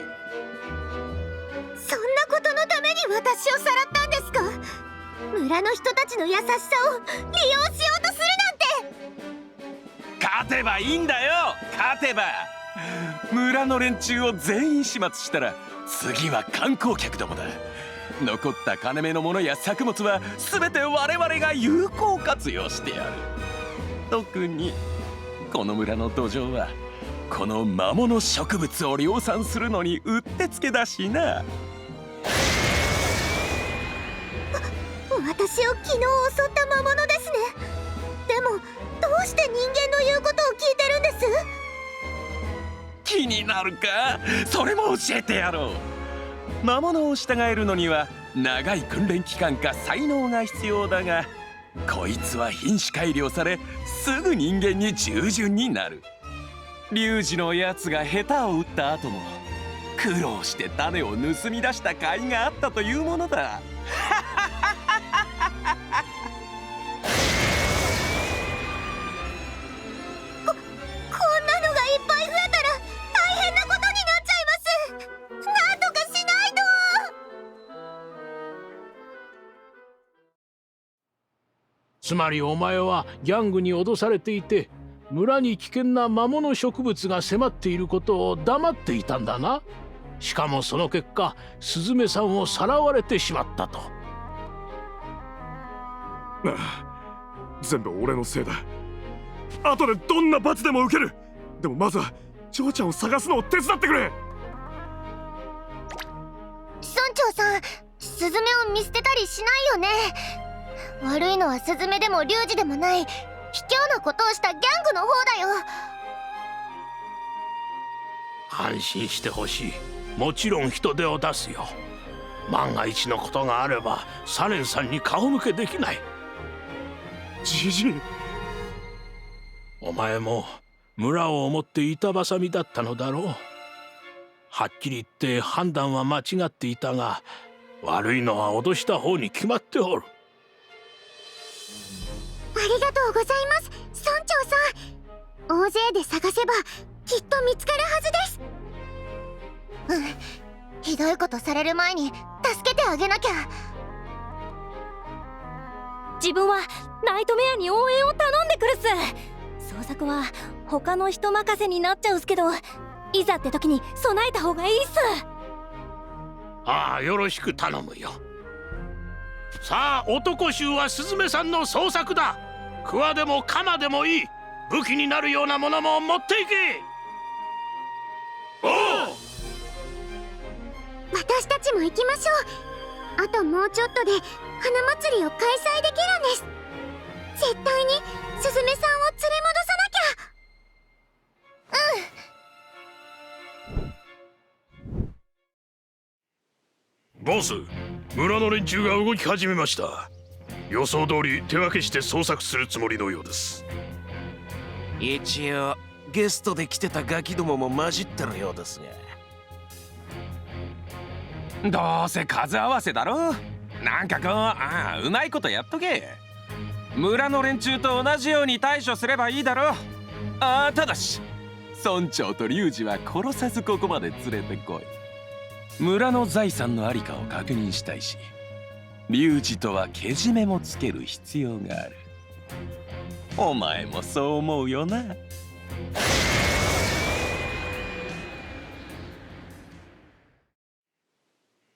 そんなことのために私をさらったんですか？村の人たちの優しさを利用しようとするなんて。勝てばいいんだよ。勝てば村の連中を全員始末したら次は観光客どもだ。残った金目のものや作物は全て我々が有効活用してやる。特にこの村の土壌はこの魔物植物を量産するのにうってつけだしな。私を昨日襲った魔物ですね。でもどうして人間の言うことを聞いてるんです？気になるか？それも教えてやろう。魔物を従えるのには長い訓練期間か才能が必要だが、こいつは品種改良されすぐ人間に従順になる。龍二のやつが下手を打った後も苦労して種を盗み出した甲斐があったというものだ。こんなのがいっぱい増えたら大変なことになっちゃいます。なんとかしないと。つまりお前はギャングに脅されていて、村に危険な魔物植物が迫っていることを黙っていたんだな。しかもその結果スズメさんをさらわれてしまったと。ああ、全部俺のせいだ。後でどんな罰でも受ける。でもまずは嬢ちゃんを探すのを手伝ってくれ。村長さん、スズメを見捨てたりしないよね。悪いのはスズメでもリュウジでもない卑怯なことをしたギャングの方だよ。安心してほしい。もちろん人手を出すよ。万が一のことがあればサレンさんに顔向けできない。じじい、お前も村を思って板挟みだったのだろう。はっきり言って判断は間違っていたが、悪いのは脅した方に決まっておる。ありがとうございます、村長さん。大勢で探せばきっと見つかるはずです。ひどいことされる前に助けてあげなきゃ。自分はナイトメアに応援を頼んでくるっす。捜索は他の人任せになっちゃうっすけど、いざって時に備えた方がいいっす。ああ、よろしく頼むよ。さあ、男衆はスズメさんの捜索だ。クワでもカマでもいい。武器になるようなものも持っていけ。おう、私たちも行きましょう。あともうちょっとで花祭りを開催できるんです。絶対にスズメさんを連れ戻さなきゃ。ボス、村の連中が動き始めました。予想通り手分けして捜索するつもりのようです。一応ゲストで来てたガキどもも混じってるようですが。どうせ数合わせだろ。なんかこう、うまいことやっとけ。村の連中と同じように対処すればいいだろ。ただし村長と龍二は殺さずここまで連れてこい。村の財産のありかを確認したいし、龍二とはけじめもつける必要がある。お前もそう思うよな。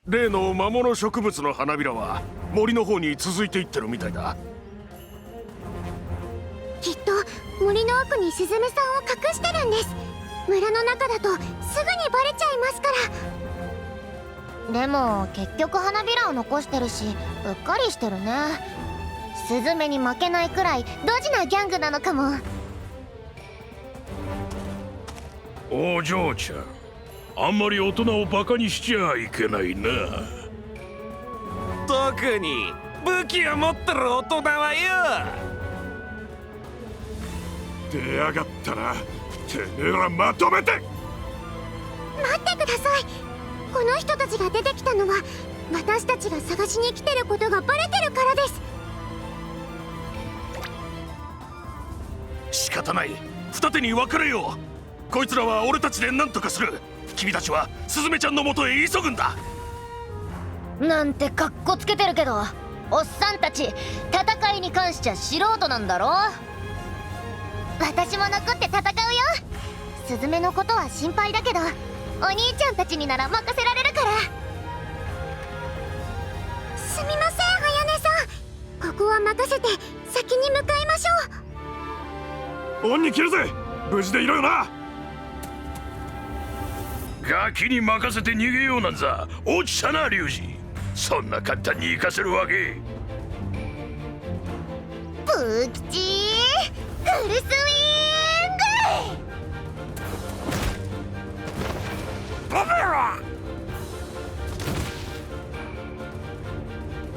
例の魔物植物の花びらは森の方に続いていってるみたいだ。きっと森の奥にスズメさんを隠してるんです。村の中だとすぐにバレちゃいますから。でも結局花びらを残してるしうっかりしてるね。スズメに負けないくらいドジなギャングなのかも。お嬢ちゃん、あんまり大人をバカにしちゃいけないな。特に武器を持ってる大人はよ。出やがったな。てめえらまとめて。待ってください。この人たちが出てきたのは私たちが探しに来てることがバレてるからです。仕方ない、二手に分かれよう。こいつらは俺たちで何とかする。君たちはスズメちゃんの元へ急ぐんだ。なんてカッコつけてるけど、おっさんたち戦いに関しちゃ素人なんだろ。私も残って戦うよ。スズメのことは心配だけどお兄ちゃんたちになら任せられるから。すみません、早音さん。ここは任せて先に向かいましょう。恩に切るぜ。無事でいろよな。ガキに任せて逃げようなんざ落ちたな、龍二。そんな簡単に行かせるわけ。ブキチフルスイ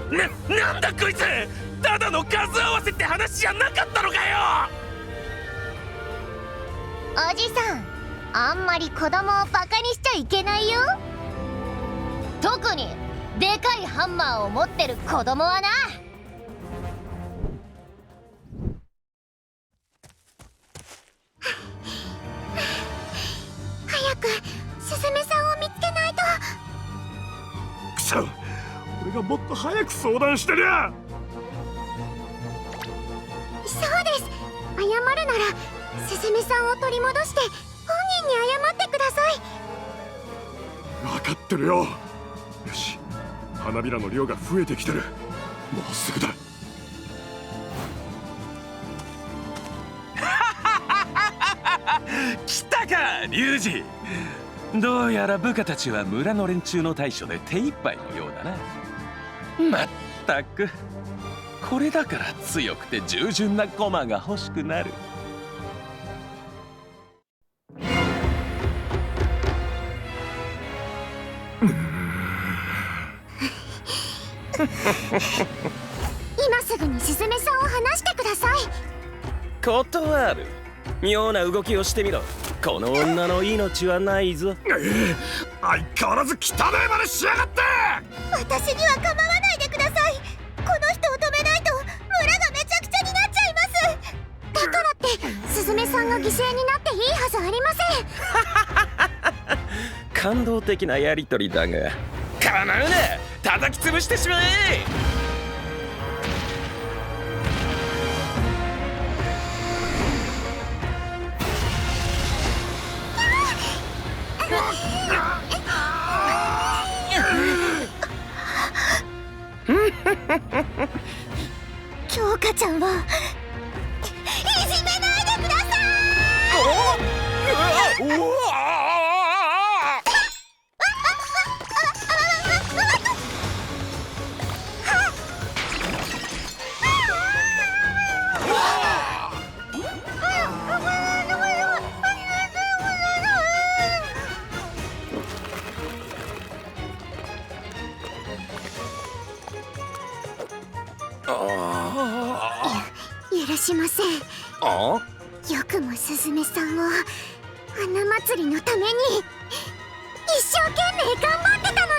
ンなんだこいつ。ただの数合わせって話じゃなかったのかよ。おじさん、あんまり子供をバカにしちゃいけないよ。特にでかいハンマーを持ってる子供はな。早くスズメさんを見つけないと。くそ、俺がもっと早く相談してりゃ。そうです。謝るならスズメさんを取り戻して本人に謝ってください。分かってるよ。よし、花びらの量が増えてきてる。もうすぐだ。来たたかリュウジ。どうやら部下たちは村の連中の対処で手一杯のようだな。まったくこれだから強くて従順な駒が欲しくなる。今すぐにすずめさんを離してください。断る。妙な動きをしてみろ。この女の命はないぞ。相変わらず汚いまねしやがって。私には構わないでください。この人を止めないと村がめちゃくちゃになっちゃいます。だからってすずめさんが犠牲になっていいはずありません。感動的なやりとりだが、かなうな、叩き潰してしまえ。京香ちゃんはいじめないでください。許しません。あよくもすずめさんを花祭りのために一生懸命頑張ってたの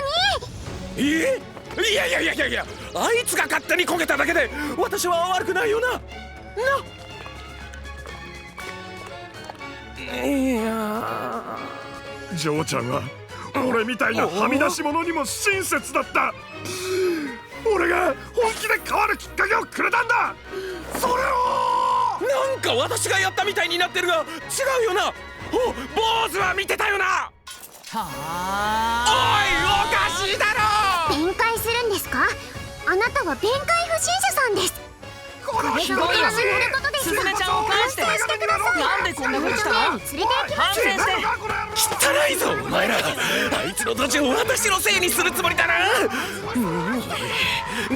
に。いや、あいつが勝手にこけただけで私は悪くないよな。いやジョーちゃんは俺みたいなはみ出し者にも親切だった。俺が本気で変わるきっかけをくれたんだ。それをなんか私がやったみたいになってるが違うよな。坊主は見てたよな。はあ、おい、おかしいだろ。弁解するんですか？あなたは弁解不審者さんです。このひどいやつにすずめちゃんを返して。なんでこんなことしたの？連れて行き反省して。汚いぞお前ら。あいつの土地を私のせいにするつもりだな。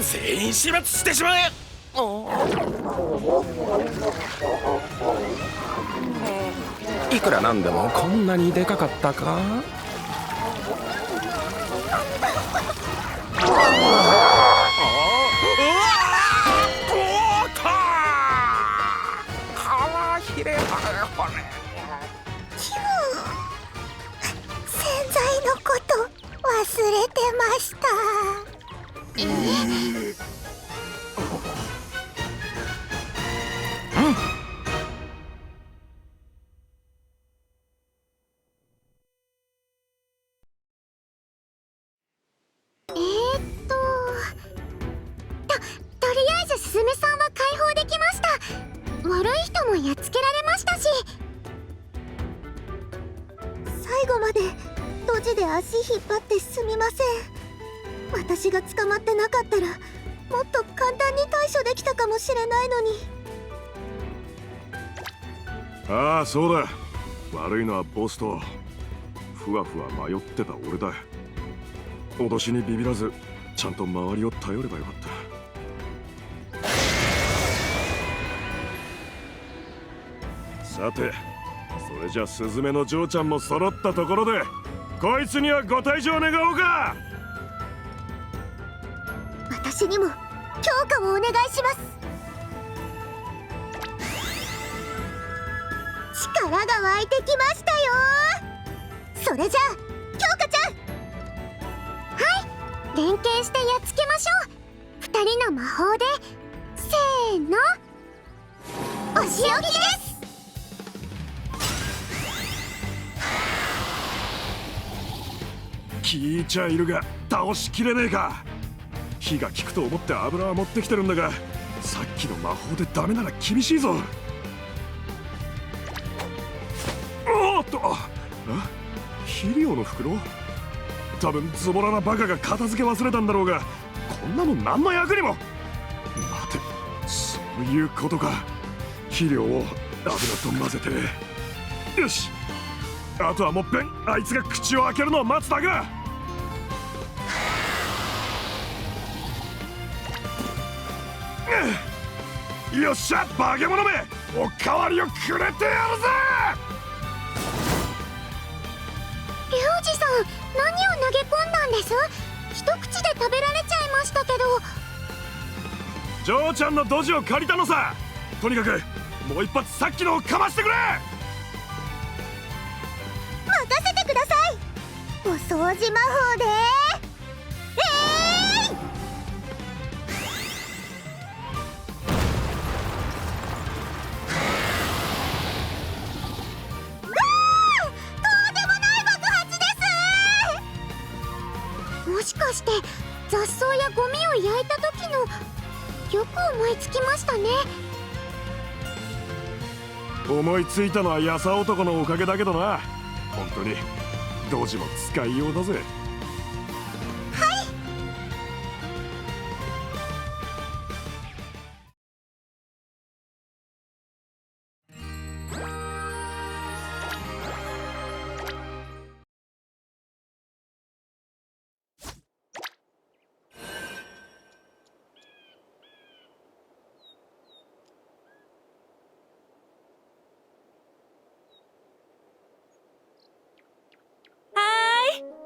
全員始末してしまえ。いくらなんでもこんなにでかかったか。洗剤のこと忘れてました。とりあえずすずめさんは解放できました。悪い人もやっつけられましたし。最後までドジで足引っ張ってすみません。私が捕まってなかったらもっと簡単に対処できたかもしれないのに。ああ、そうだ。悪いのはボスとふわふわ迷ってた俺だ。脅しにビビらずちゃんと周りを頼ればよかった。さて、それじゃスズメのジョーちゃんも揃ったところでこいつにはご退場願おうか。私にも強化をお願いします。力が湧いてきましたよ。それじゃあ強化ちゃん、連携してやっつけましょう。二人の魔法でせーの、お仕置きです。聞いちゃいるが倒しきれねえか。火が効くと思って油は持ってきてるんだが、さっきの魔法でダメなら厳しいぞ。おっと、肥料の袋？多分ズボラなバカが片付け忘れたんだろうが、こんなの何の役にも。待て、そういうことか。肥料を油と混ぜて、よし、あとはもっぺんあいつが口を開けるのを待つだけだ。よっしゃ化け物め、おかわりをくれてやるぜ。リュウジさん、何を投げ込んだんです？一口で食べられちゃいましたけど。ジョーちゃんのドジを借りたのさ。とにかくもう一発さっきのをかましてくれ。任せてください。お掃除魔法でもしかして雑草やゴミを焼いた時の。よく思いつきましたね。思いついたのはヤサ男のおかげだけどな。本当にドジも使いようだぜ。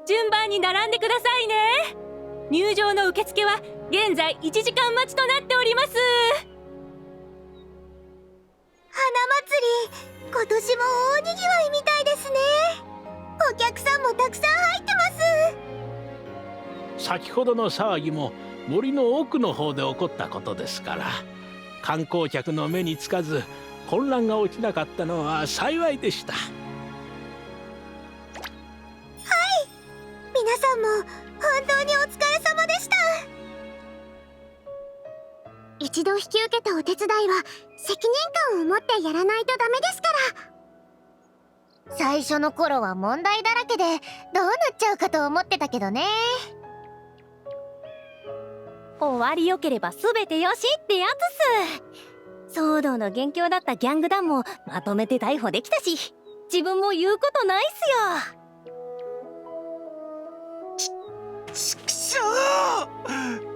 順番に並んでくださいね。入場の受付は現在1時間待ちとなっております。花祭り、今年も大にぎわいみたいですね。お客さんもたくさん入ってます。先ほどの騒ぎも森の奥の方で起こったことですから、観光客の目につかず混乱が起きなかったのは幸いでした。皆さんも本当にお疲れ様でした。一度引き受けたお手伝いは責任感を持ってやらないとダメですから。最初の頃は問題だらけでどうなっちゃうかと思ってたけどね。終わりよければ全てよしってやつっす。騒動の元凶だったギャング団もまとめて逮捕できたし、自分も言うことないっすよ。ちくしょう、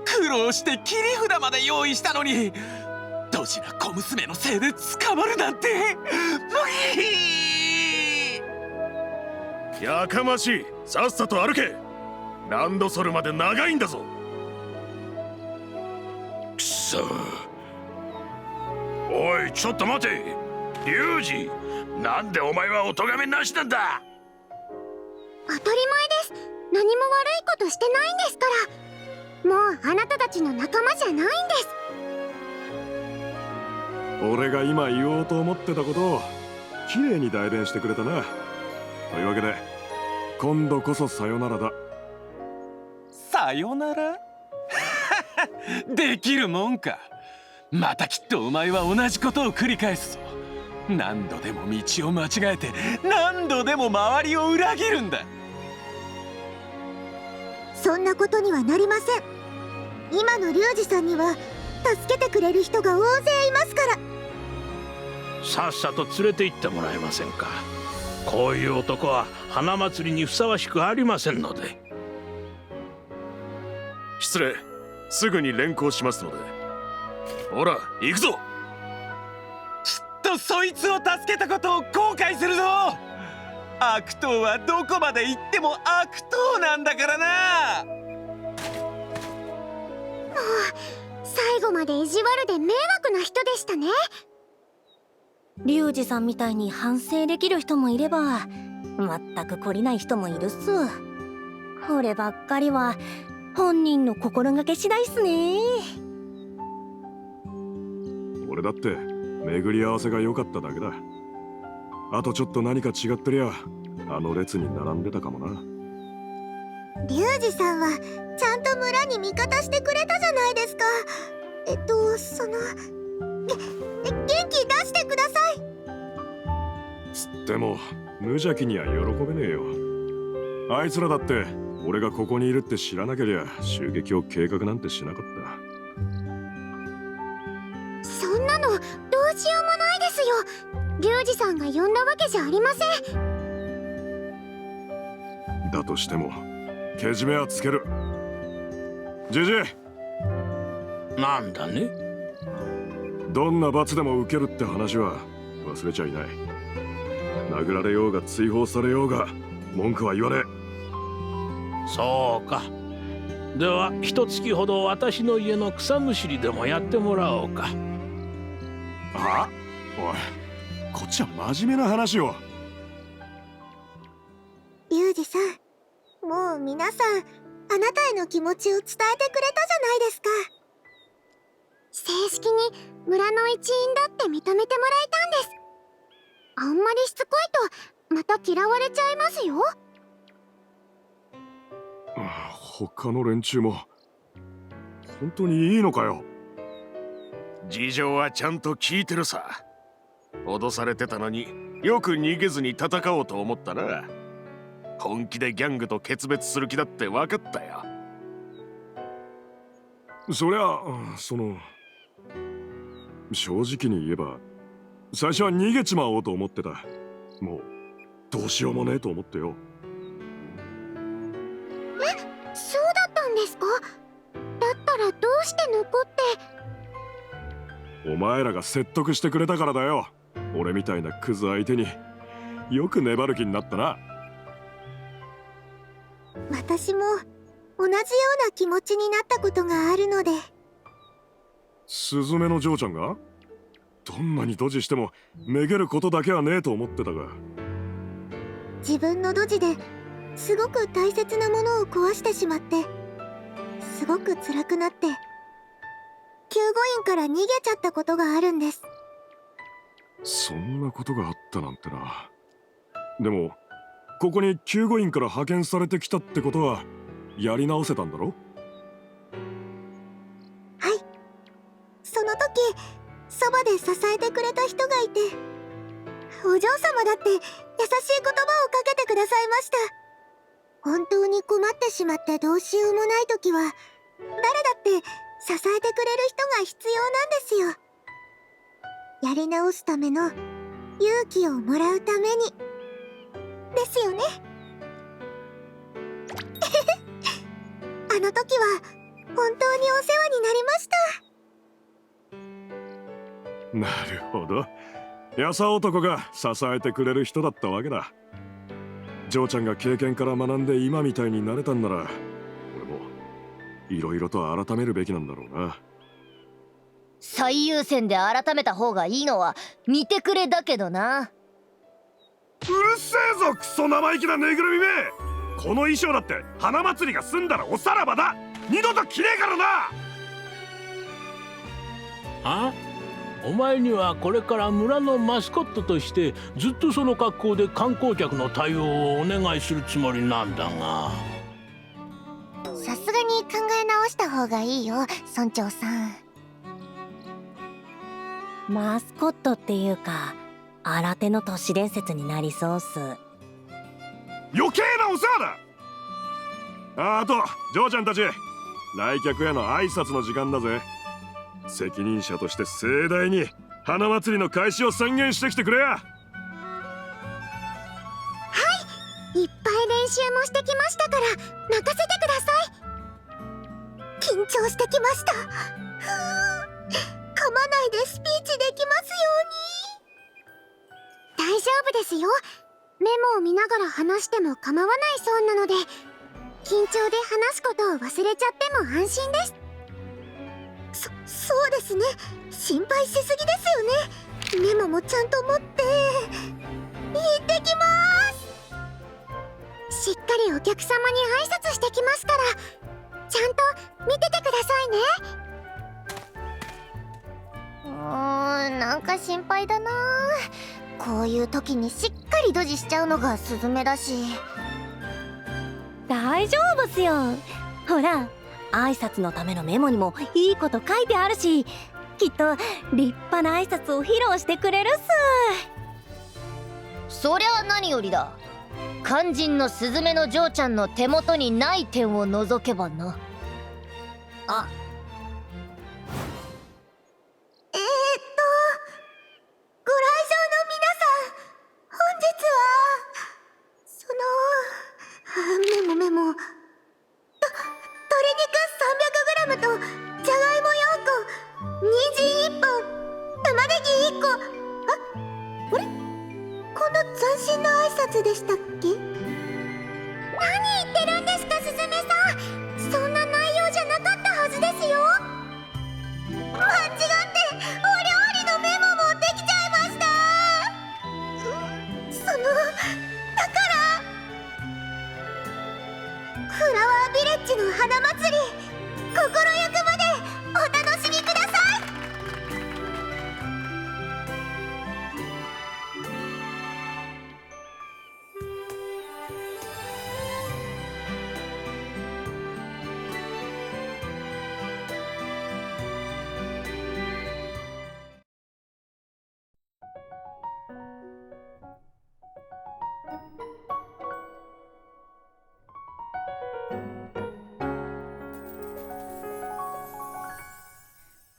苦労して切り札まで用意したのにドジな小娘のせいで捕まるなんて。やかましい、さっさと歩け。ランドソルまで長いんだぞ。くそ、おいちょっと待てリュウジ、なんでお前はお咎めなしなんだ。当たり前です。何も悪いことしてないんですから。もうあなたたちの仲間じゃないんです。俺が今言おうと思ってたことをきれいに代弁してくれたな。というわけで今度こそさよならだ。さよならできるもんか。またきっとお前は同じことを繰り返すぞ。何度でも道を間違えて何度でも周りを裏切るんだ。そんなことにはなりません。今のリュウジさんには助けてくれる人が大勢いますから。さっさと連れて行ってもらえませんか。こういう男は花祭りにふさわしくありませんので。失礼、すぐに連行しますので。ほら行くぞ。きっとそいつを助けたことを後悔するぞ。悪党はどこまで行っても悪党なんだからな。最後まで意地悪で迷惑な人でしたね。リュウジさんみたいに反省できる人もいれば全く懲りない人もいるっす。こればっかりは本人の心がけ次第っすね。俺だって巡り合わせが良かっただけだ。あとちょっと何か違ってりゃあの列に並んでたかもな。リュウジさんはちゃんと村に味方してくれたじゃないですか。元気出してください。つっても無邪気には喜べねえよ。あいつらだって俺がここにいるって知らなけりゃ襲撃を計画なんてしなかった。そんなのどうしようもないですよ。リュウジさんが呼んだわけじゃありません。だとしてもけじめはつける。じじい、なんだね。どんな罰でも受けるって話は忘れちゃいない。殴られようが追放されようが文句は言わねえ。そうか。では一月ほど私の家の草むしりでもやってもらおうか。あ？おい、こっちは真面目な話を。リュウジさん、もう皆さん、あなたへの気持ちを伝えてくれたじゃないですか。正式に村の一員だって認めてもらえたんです。あんまりしつこいとまた嫌われちゃいますよ。他の連中も本当にいいのかよ。事情はちゃんと聞いてるさ。脅されてたのによく逃げずに戦おうと思ったな。本気でギャングと決別する気だって分かったよ。そりゃ正直に言えば最初は逃げちまおうと思ってた。もうどうしようもねえと思ってよ。そうだったんですか？だったらどうして残って。お前らが説得してくれたからだよ。俺みたいなクズ相手によく粘る気になったな。私も同じような気持ちになったことがあるので。スズメの嬢ちゃんがどんなにドジしてもめげることだけはねえと思ってたが。自分のドジですごく大切なものを壊してしまって、すごく辛くなって救護員から逃げちゃったことがあるんです。そんなことがあったなんてな。でもここに救護員から派遣されてきたってことはやり直せたんだろ？はい。その時そばで支えてくれた人がいて、お嬢様だって優しい言葉をかけてくださいました。本当に困ってしまってどうしようもない時は誰だって支えてくれる人が必要なんですよ。やり直すための勇気をもらうためにですよね。あの時は本当にお世話になりました。なるほど。やさ男が支えてくれる人だったわけだ。ジョーちゃんが経験から学んで今みたいになれたんなら、俺もいろいろと改めるべきなんだろうな。最優先で改めた方がいいのは見てくれだけどな。うるせえぞクソ生意気なぬいぐるみめ。この衣装だって花祭りが済んだらおさらばだ。二度と着ねえからな。あ？お前にはこれから村のマスコットとしてずっとその格好で観光客の対応をお願いするつもりなんだが。さすがに考え直した方がいいよ、村長さん。マスコットっていうか新手の都市伝説になりそうっす。余計なお世話だ。あとジョーちゃんたち、来客への挨拶の時間だぜ。責任者として盛大に花祭りの開始を宣言してきてくれや。はい、いっぱい練習もしてきましたから任せてください。緊張してきました。噛まないでスピーチできますように。大丈夫ですよ。メモを見ながら話しても構わないそうなので、緊張で話すことを忘れちゃっても安心です。そうですね。心配しすぎですよね。メモもちゃんと持って行ってきます。しっかりお客様に挨拶してきますから、ちゃんと見ててくださいね。なんか心配だな。こういう時にしっかりドジしちゃうのがスズメだし。大丈夫っすよ。ほら挨拶のためのメモにもいいこと書いてあるし、きっと立派な挨拶を披露してくれるっす。そりゃ何よりだ。肝心のスズメの嬢ちゃんの手元にない点を除けばな。ご来場の皆さん、本日はか、あれ、この斬新な挨拶でしたっけ？何言ってるんですか、すずめさん。そんな内容じゃなかったはずですよ。間違ってお料理のメモ持ってきちゃいました。だからフラワービレッジの花祭り、心ゆくまでお楽しみください。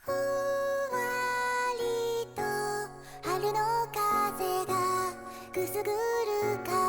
ふわりと春の風がくすぐる風